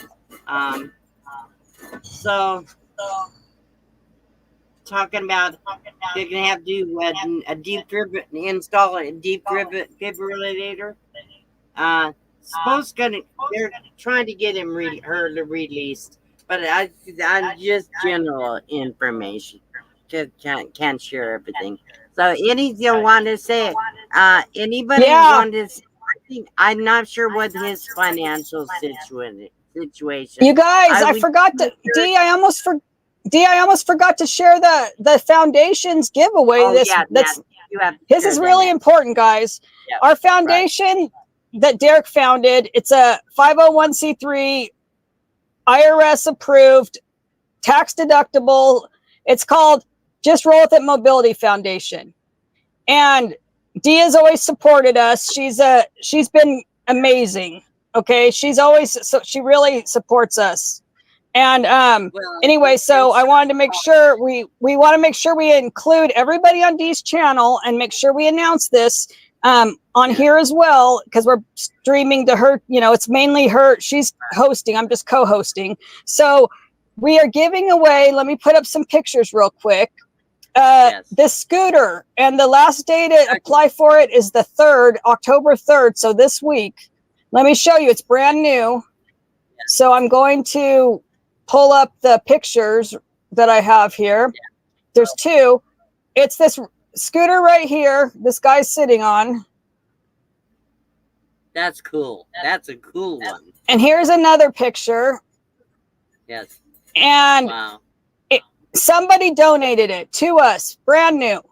So talking about they're gonna have to do install a defibrillator. They're trying to get her released, but I'm just general information. Just can't share everything. So anything you want to say? Anybody want to? I'm not sure what his financial situation.
You guys, I forgot to Dee. I almost forgot to share the foundation's giveaway. This is really important, guys. Yep, our foundation that Derek founded, it's a 501c3, IRS approved, tax deductible. It's called Just Roll With It Mobility Foundation. And Dee has always supported us. She's been amazing. Okay. She really supports us. And anyway, so I wanted to make sure we want to make sure we include everybody on Dee's channel and make sure we announce this on here as well, because we're streaming to her. You know, it's mainly her. She's hosting. I'm just co-hosting. So we are giving away. Let me put up some pictures real quick. This scooter, and the last day to apply for it is the 3rd, October 3rd. So this week, let me show you. It's brand new. So I'm going to pull up the pictures that I have here. There's two. It's this scooter right here. This guy's sitting on.
That's cool. That's a cool one.
And here's another picture.
Yes.
And
wow.
Somebody donated it to us, brand new.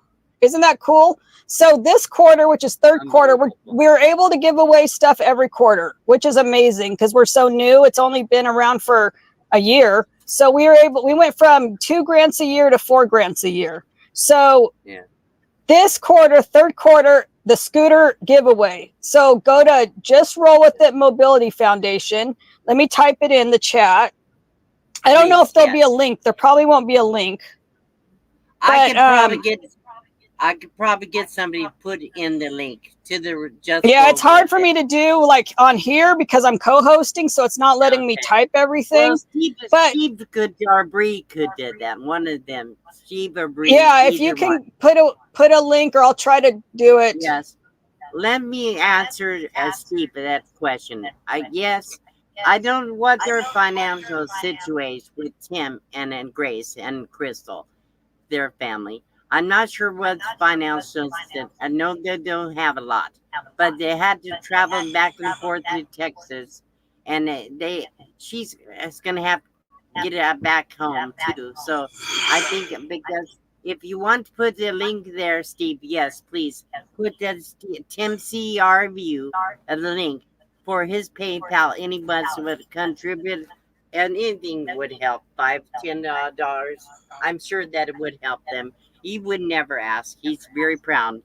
Isn't that cool? So this quarter, which is third quarter, we're able to give away stuff every quarter, which is amazing because we're so new. It's only been around for a year. So we went from 2 grants a year to 4 grants a year. So this quarter, third quarter, the scooter giveaway. So go to Just Roll With It Mobility Foundation. Let me type it in the chat. I don't know if there'll be a link. There probably won't be a link. But,
I could probably get somebody to put in the link to the Just.
Yeah, it's hard for me to do like on here because I'm co-hosting, so it's not letting me type everything.
Well, Steve could, or Bree could do that. One of them, Steve or Bree.
Yeah, if you can put a link, or I'll try to do it.
Yes. Let me answer Steve that question. I don't know what their financial situation with Tim and Grace and Crystal, their family. I'm not sure what financial. I know they don't have a lot, but they had to travel back and forth to Texas, and she's going to have to get it back home too. So I think because if you want to put the link there, Steve, yes, please put that Tim CRView the link for his PayPal. Anybody would contribute, and anything would help. $5, $10. I'm sure that it would help them. He would never ask. He's very proud.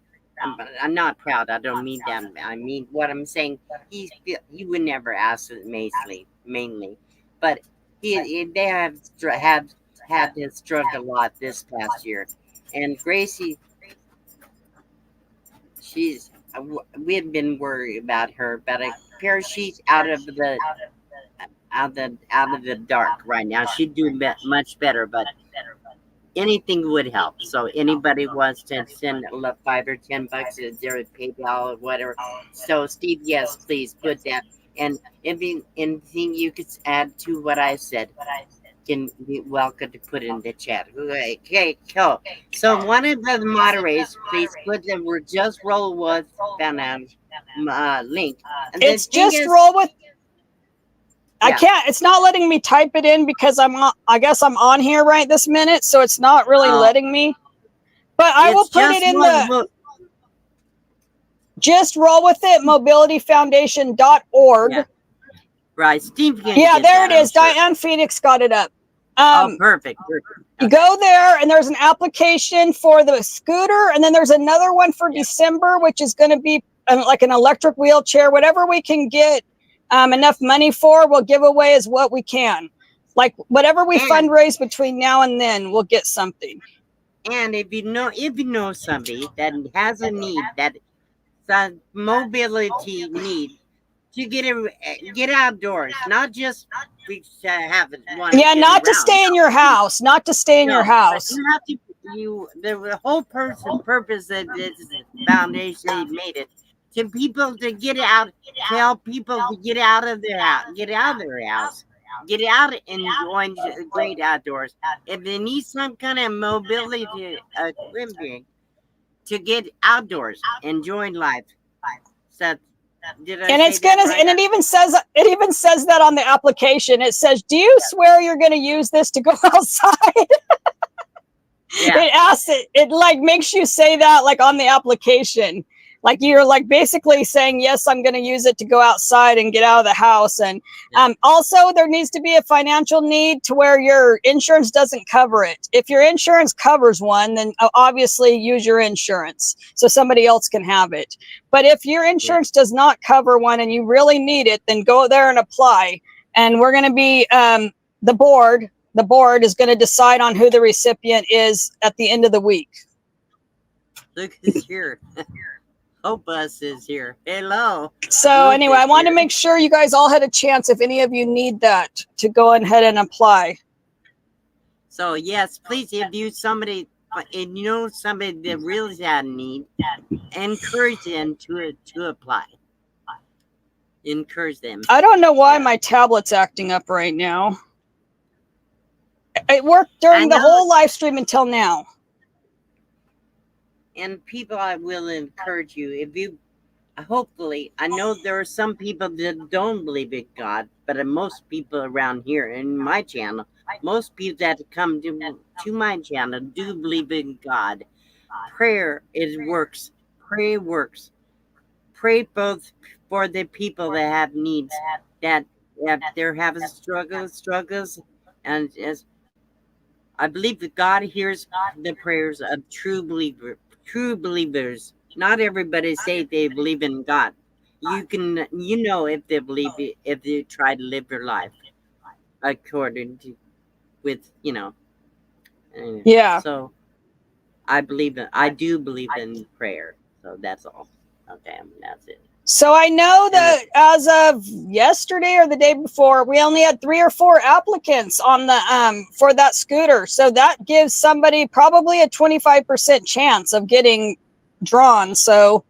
I'm not proud. I don't mean that. I mean what I'm saying. He would never ask it mainly, but they have had to struggle a lot this past year. And Gracie, we had been worried about her, but she's out of the out of the dark right now. She'd do much better, but anything would help. So anybody wants to send $5 or $10 to their PayPal or whatever. So Steve, yes, please put that. And anything you could add to what I said, can be welcome to put in the chat. Okay, cool. So one of the moderators, please put the we're just roll with link. And
It's just roll with. I can't. It's not letting me type it in because I guess I'm on here right this minute, so it's not really letting me. But I will put it in the. Just roll with it. Mobilityfoundation.org.
Yeah. Right, Steve.
Yeah, there it is. Sure. Diane Phoenix got it up.
Perfect.
You go there, and there's an application for the scooter, and then there's another one for December, which is going to be like an electric wheelchair. Whatever we can get enough money for, we'll give away as what we can. Like whatever we fundraise between now and then, we'll get something.
And if you know somebody that has a need, that mobility need, to get outdoors, not just have it.
Not to stay in your house. Not to stay in your house.
You have to. The whole purpose of this foundation made it to people to get out, to help people to get out of their house, get out and join the great outdoors. If they need some kind of mobility equipment to get outdoors and join life, so. And
it's gonna, right? And it even says that on the application. It says, "Do you swear you're going to use this to go outside?" Yeah. It asks it like makes you say that like on the application. Like you're like basically saying, yes, I'm going to use it to go outside and get out of the house. And also there needs to be a financial need to where your insurance doesn't cover it. If your insurance covers one, then obviously use your insurance so somebody else can have it. But if your insurance does not cover one and you really need it, then go there and apply. And we're going to be the board is going to decide on who the recipient is at the end of the week.
Look who's here. Opus is here. Hello.
So anyway, I wanted to make sure you guys all had a chance, if any of you need that, to go ahead and apply.
So yes, please, if you somebody that really had a need, encourage them to apply. Encourage them.
I don't know why my tablet's acting up right now. It worked during the whole live stream until now.
And people, I will encourage you, if you, hopefully, I know there are some people that don't believe in God, but most people around here in my channel, most people that come to my channel do believe in God. Prayer works. Prayer works. Pray both for the people that have needs, that they're having struggles, and as I believe that God hears the prayers of true believers. Not everybody say they believe in God. You can, if they believe it, if they try to live their life according to,
yeah.
So I do believe in prayer. So that's all. Okay, that's it.
So I know that as of yesterday or the day before, we only had 3 or 4 applicants on the for that scooter. So that gives somebody probably a 25% chance of getting drawn. So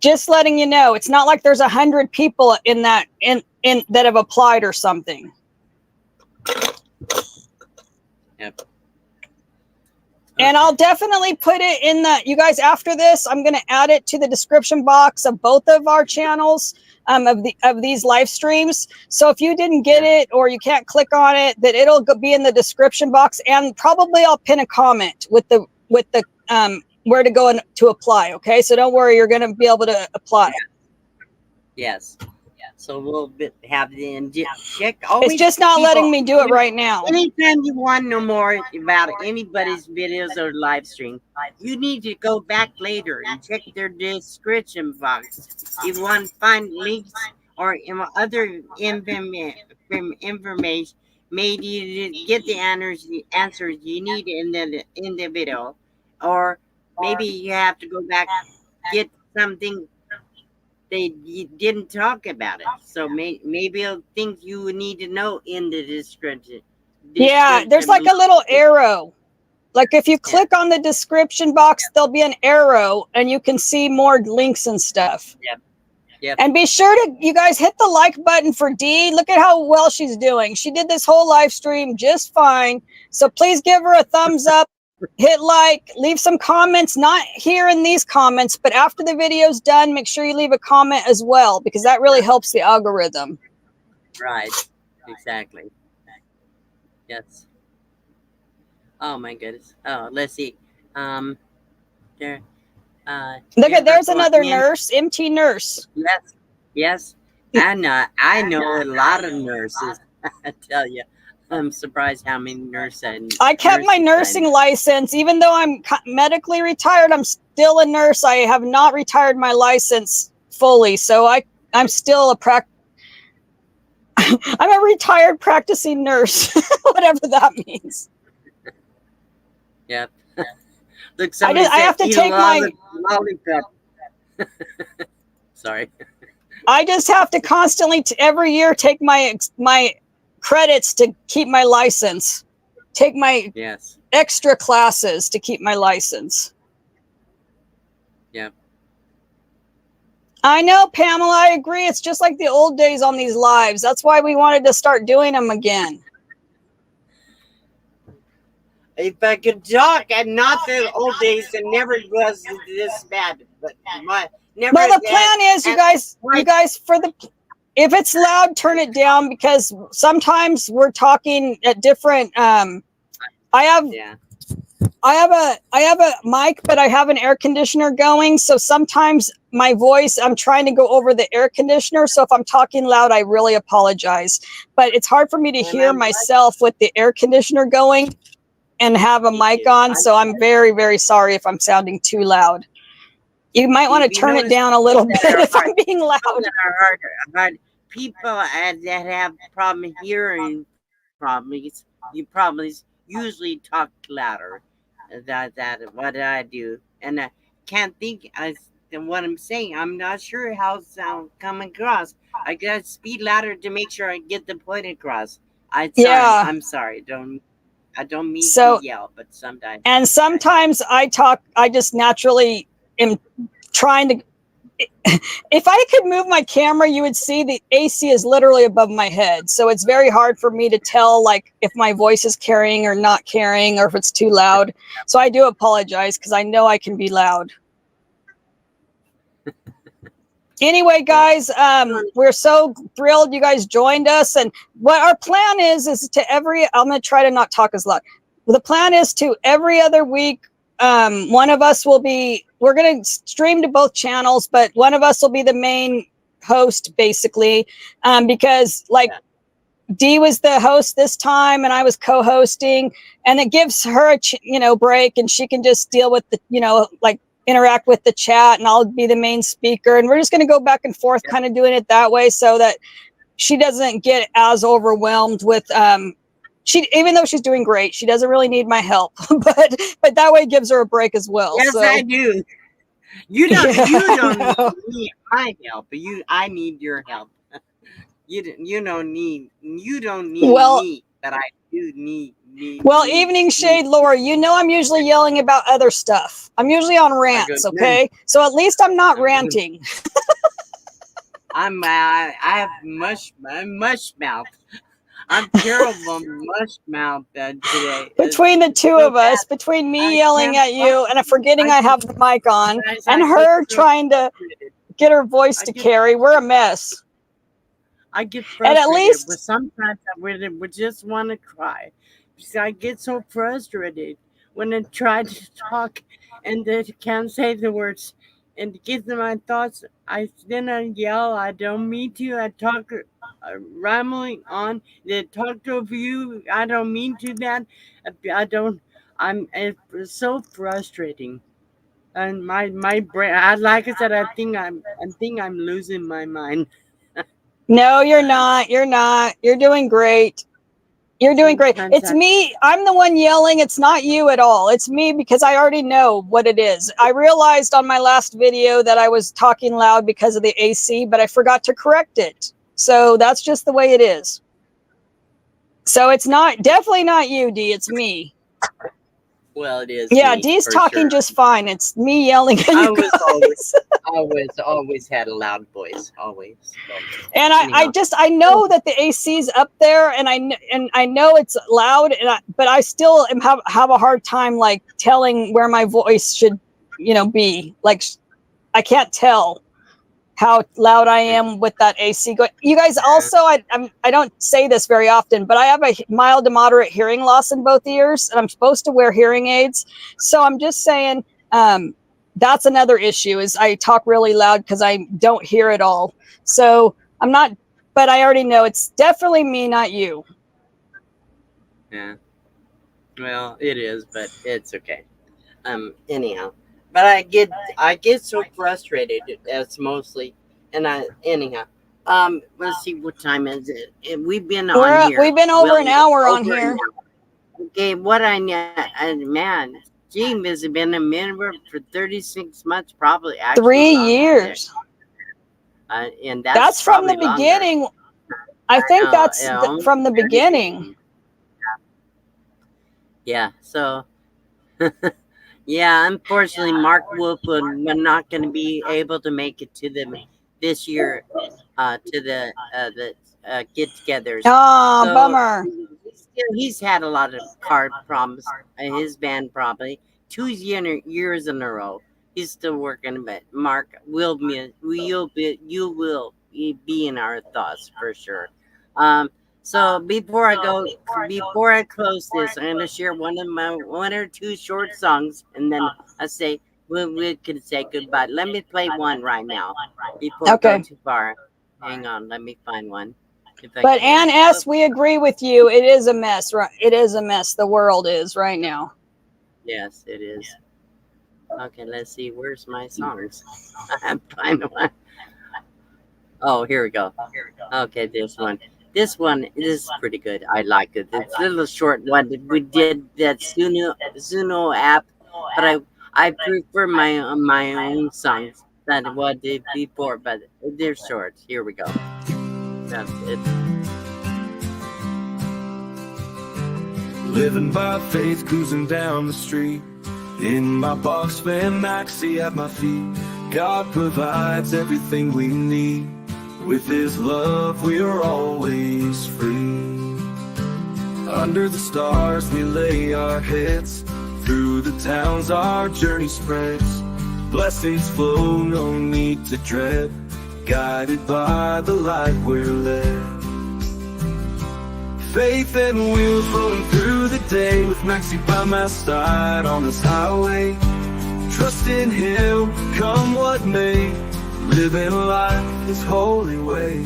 just letting you know, it's not like there's 100 people in that that have applied or something.
Yep.
And I'll definitely put it in you guys, after this, I'm going to add it to the description box of both of our channels of these live streams. So if you didn't get it or you can't click on it, that it'll be in the description box, and probably I'll pin a comment with the where to go and to apply. Okay. So don't worry, you're going to be able to apply.
Yes. So we'll have the check.
It's just not letting me do it right now.
Anytime you want to know more about anybody's videos or live stream, you need to go back later and check their description box. You want to find links or other information made you to get the answers you need in the video, or maybe you have to go back get something they didn't talk about it. So maybe things you would need to know in the description.
Yeah, there's like a little arrow. Like if you click on the description box, there'll be an arrow and you can see more links and stuff.
Yep. Yep.
And be sure to, you guys, hit the like button for Dee. Look at how well she's doing. She did this whole live stream just fine. So please give her a thumbs up, hit like, leave some comments, not here in these comments, but after the video's done, make sure you leave a comment as well, because that really helps the algorithm.
Right. Exactly. Yes. Oh my goodness. Oh, let's see. There.
Look at, there's another nurse, MT nurse.
Yes. Yes. And I know a lot of nurses. I tell you, I'm surprised how many nurses.
I kept my nursing license, even though I'm medically retired. I'm still a nurse. I have not retired my license fully, so I'm still I'm a retired practicing nurse, whatever that means.
Yep. Look,
I have to take my
lollipop. Sorry.
I just have to constantly, every year, take my credits to keep my license. Take my extra classes to keep my license.
Yep.
I know, Pamela, I agree. It's just like the old days on these lives. That's why we wanted to start doing them again.
If I could talk, and not the old days, it never was this bad. But never.
Well, the plan is, you guys, if it's loud, turn it down, because sometimes we're talking at different. I have a mic, but I have an air conditioner going, so sometimes my voice, I'm trying to go over the air conditioner. So if I'm talking loud, I really apologize. But it's hard for me to hear myself with the air conditioner going and have a mic on. So I'm very, very sorry if I'm sounding too loud. You might want to turn it down a little bit if I'm being loud.
People that have problem hearing problems, you probably usually talk louder. That what I do, and I can't think what I'm saying. I'm not sure how it sound come across. I gotta speak louder to make sure I get the point across. I'm sorry. I don't mean to yell, but sometimes.
And sometimes I just naturally am trying to. If I could move my camera, you would see the AC is literally above my head. So it's very hard for me to tell, like, if my voice is carrying or not carrying, or if it's too loud. So I do apologize, because I know I can be loud. Anyway, guys, we're so thrilled you guys joined us. And what our plan is I'm going to try to not talk as loud. The plan is to every other week, one of us will be, we're going to stream to both channels, but one of us will be the main host, basically, because Dee was the host this time and I was co-hosting, and it gives her a break, and she can just deal with the, interact with the chat, and I'll be the main speaker, and we're just going to go back and forth, kind of doing it that way, so that she doesn't get as overwhelmed with, even though she's doing great, she doesn't really need my help, but that way it gives her a break as well.
Yes,
so.
I do. You don't need my help, but I need your help. You don't need me, but I do need me.
Well, Evening Shade, Laura, I'm usually yelling about other stuff. I'm usually on rants, okay? So at least I'm not ranting.
I have mush mouth. I'm terrible mush mouth today.
Between the two of us, between me yelling at you and forgetting I have the mic on, and her trying to get her voice to carry, we're a mess.
I get frustrated,
and at least,
but sometimes I would just want to cry. Because I get so frustrated when I try to talk and they can't say the words and to get to my thoughts. Then I yell. I don't mean to. I talk rambling on. They talk to you. I don't mean to that. I don't. It's so frustrating. And my brain. Like I said, I think I'm losing my mind.
No, you're not. You're not. You're doing great. You're doing great.
Sometimes
It's me. I'm the one yelling. It's not you at all. It's me because I already know what it is. I realized on my last video that I was talking loud because of the AC, but I forgot to correct it. So that's just the way it is. So it's definitely not you, D. It's me.
Well, it is.
Yeah,
me,
Dee's
for
talking
sure.
just fine. It's me yelling at
I
you
was
guys.
always had a loud voice, always.
And
Anyhow.
I know that the AC's up there, and I know it's loud, but I still have a hard time like telling where my voice should, be. Like I can't tell how loud I am with that AC going. You guys also, I don't say this very often, but I have a mild to moderate hearing loss in both ears, and I'm supposed to wear hearing aids. So I'm just saying, that's another issue is I talk really loud because I don't hear it all. So I'm not, but I already know it's definitely me, not you.
Yeah. Well, it is, but it's okay. Anyhow. But I get so frustrated. That's mostly, and anyhow. Let's see, what time is it? We've been on here.
We've been over an hour on here.
Okay, man, Gene has been a member for 36 months, probably. Actually,
3 years.
And
that's from the beginning. Longer. I think that's from the beginning.
Yeah. So. Yeah, unfortunately, Mark Wolf was not going to be able to make it to this year to the get-togethers.
Oh, so, bummer.
He's had a lot of car problems. His band probably 2 years in a row. He's still working, but Mark you will be in our thoughts for sure. So before I close this, I'm gonna share one or two short songs, and then I say we can say goodbye. Let me play one right now before I go too far. Hang on, let me find one.
But Ann S., we agree with you. It is a mess. Right? It is a mess. The world is right now.
Yes, it is. Okay, let's see. Where's my songs? I find one. Oh, here we go. Okay, this one. This one is pretty good. I like it. It's a little short one. We did that Suno app, but I prefer my own songs than what I did before. But they're short. Here we go. That's it.
Living by faith, cruising down the street. In my box van maxi at my feet. God provides everything we need. With His love we are always free. Under the stars we lay our heads. Through the towns our journey spreads. Blessings flow, no need to dread. Guided by the light we're led. Faith and wheels rolling through the day. With Maxie by my side on this highway. Trust in Him, come what may. Living life His holy way.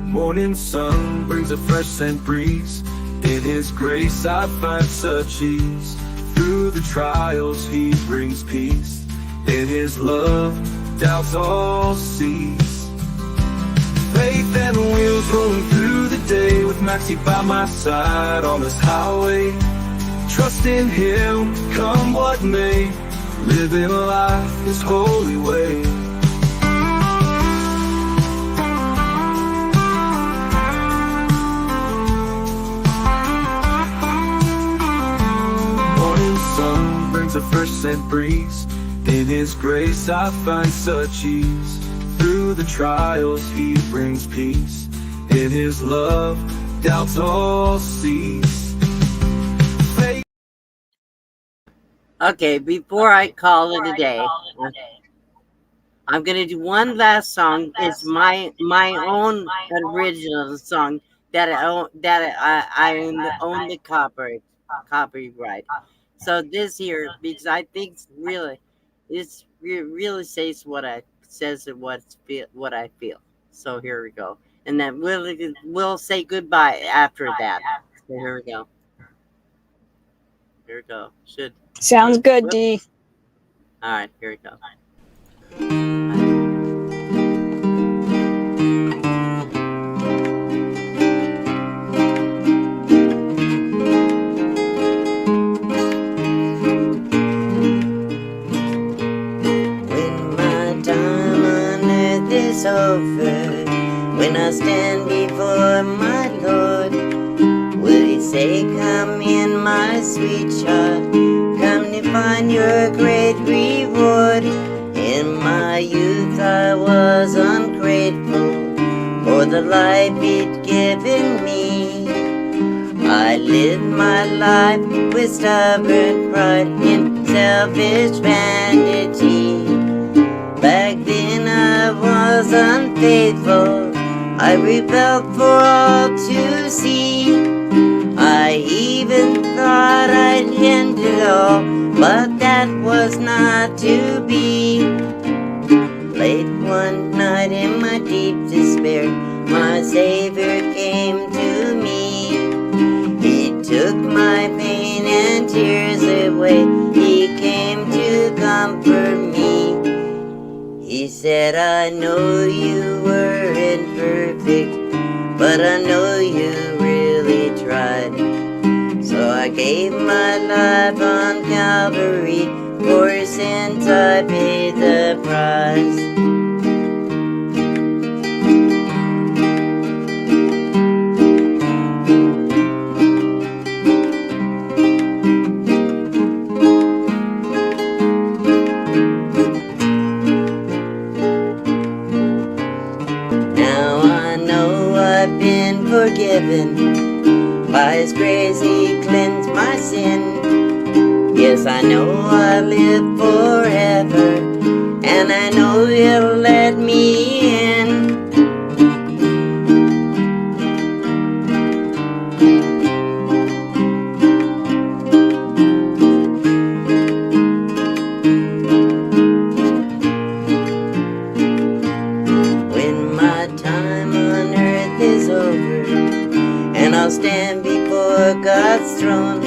Morning sun brings a fresh scent breeze. In His grace I find such ease. Through the trials He brings peace. In His love doubts all cease. Faith and wheels rolling through the day. With Maxie by my side on this highway. Trust in Him, come what may. Living life His holy way. Sun brings a fresh scent breeze. In His grace I find such ease. Through the trials He brings peace. In His love doubts all cease.
Okay, before I call it a day, I'm gonna do one last song. It's my own original song that I own the copyright. So this here, because I think really says what I feel. So here we go, and then we'll say goodbye after that. So here we go. Here we go.
Sounds good, D.
All right, here we go.
say, come in, my sweet child, come to find your great reward. In my youth I was ungrateful for the life he'd given me. I lived my life with stubborn pride and selfish vanity. Back then I was unfaithful, I rebelled for all to see. I even thought I'd end it all, but that was not to be. Late one night in my deep despair, my Savior came to me. He took my pain and tears away, he came to comfort me. He said, I know you weren't perfect, but I know you really tried. So I gave my life on Calvary, for sins I paid the price. Now I know I've been forgiven, by His grace He cleansed my sin. Yes, I know I live forever, and I know He'll let me in. When my time on earth is over, and I'll stand before God's throne,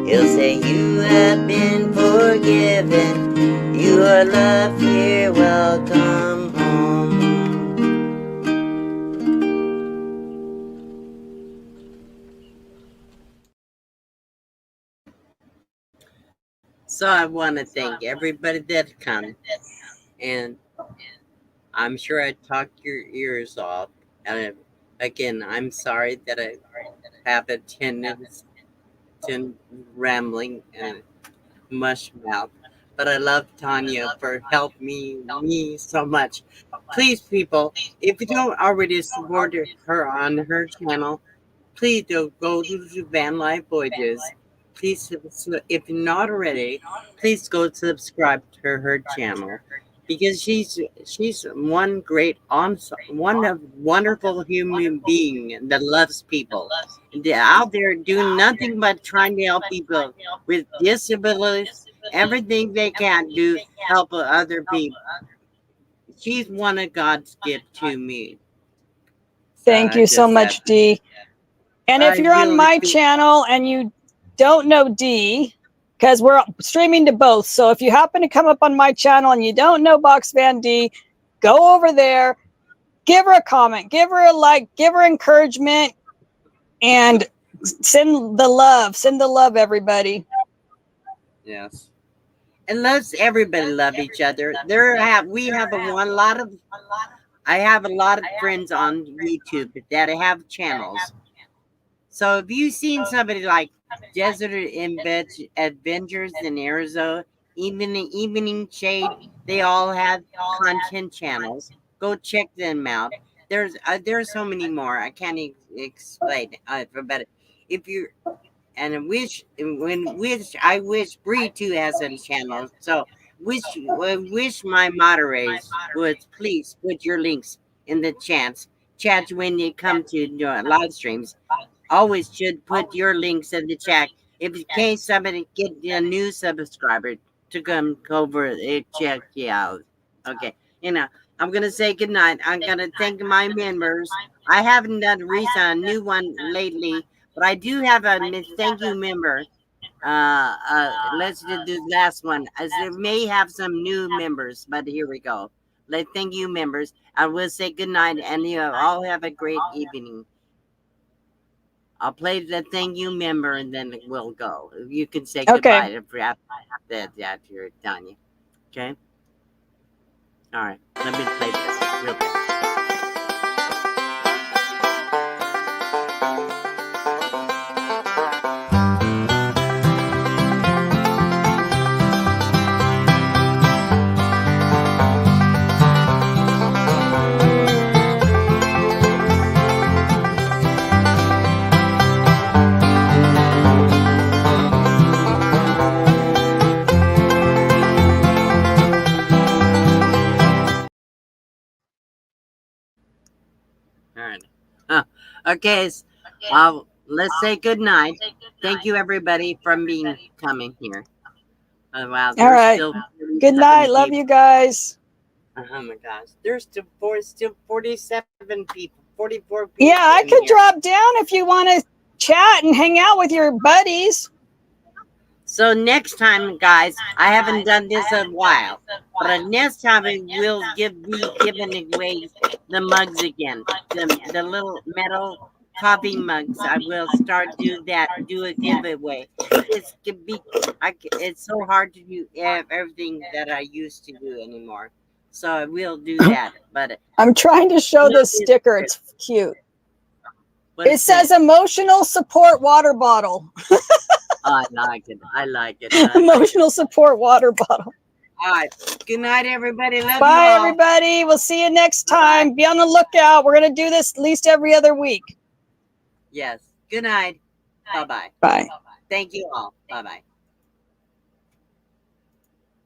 He'll say, you have been forgiven, you are loved here, welcome home.
So I want to thank everybody that come, and I'm sure I talked your ears off. And again, I'm sorry that I have a tendency to rambling and mush mouth, but I love Tanya for helping me so much. Please, people, if you don't already support her on her channel, please do go to Van Life Voyages. Please, if not already, please go subscribe to her channel, because she's one great one of wonderful human being that loves people. And they're out there doing nothing but trying to help people with disabilities, everything they can do help other people. She's one of God's gift to me. So
Thank
I
you so
just have,
much, Dee. And if
I
you're on
really
my
appreciate.
channel and you don't know Dee, because we're streaming to both. So if you happen to come up on my channel and you don't know Box Van D, go over there, give her a comment, give her a like, give her encouragement, and send the love. Send the love, everybody.
Yes. And let's everybody love each other. We have a one lot of I have a lot of friends on YouTube that have channels. So if you've seen somebody like Adventures in Arizona, even the Evening Shade, they all have content channels. Go check them out. There's so many more. I can't explain. But if you and I wish Bree too has a channel. So wish my moderators would please put your links in the chat when you come to live streams. Always should put your links in the chat if in case somebody get a new subscriber to come over and check you out. Okay, I'm gonna say goodnight. I'm gonna thank my members. I haven't done a new one lately, but I do have a thank you member. Let's do the last one, as it may have some new members, but here we go. Let thank you members. I will say goodnight, and you all have a great evening. I'll play the thank you member, and then we'll go. You can say
Okay.
goodbye after that you're done. Okay. All right. Let me play this real quick. Okay, let's say good night. Thank you, everybody, from being coming here. Oh, wow,
All
there's
right.
still
Good
47
night. Love
people.
you guys.
Oh my gosh, there's still 47 people, 44
Yeah,
people
I
in
could
here.
drop down if you want to chat and hang out with your buddies.
So next time, guys, I haven't done this in a while, but next time we will be giving away the mugs again, the little metal coffee mugs. I will start do a giveaway. It's so hard to do everything that I used to do anymore. So I will do that, but
I'm trying to show
we'll
this
do
sticker.
it.
It's cute.
What
It
is that?
says emotional support water bottle.
I like it. I like it. I like it.
Emotional support water bottle.
All right. Good night, everybody. Love you
Bye,
all.
everybody. We'll see you next
Bye-bye.
time. Be on the lookout. We're going to do this at least every other week.
Yes. Good night. Bye-bye.
Bye.
Thank you all. Bye-bye.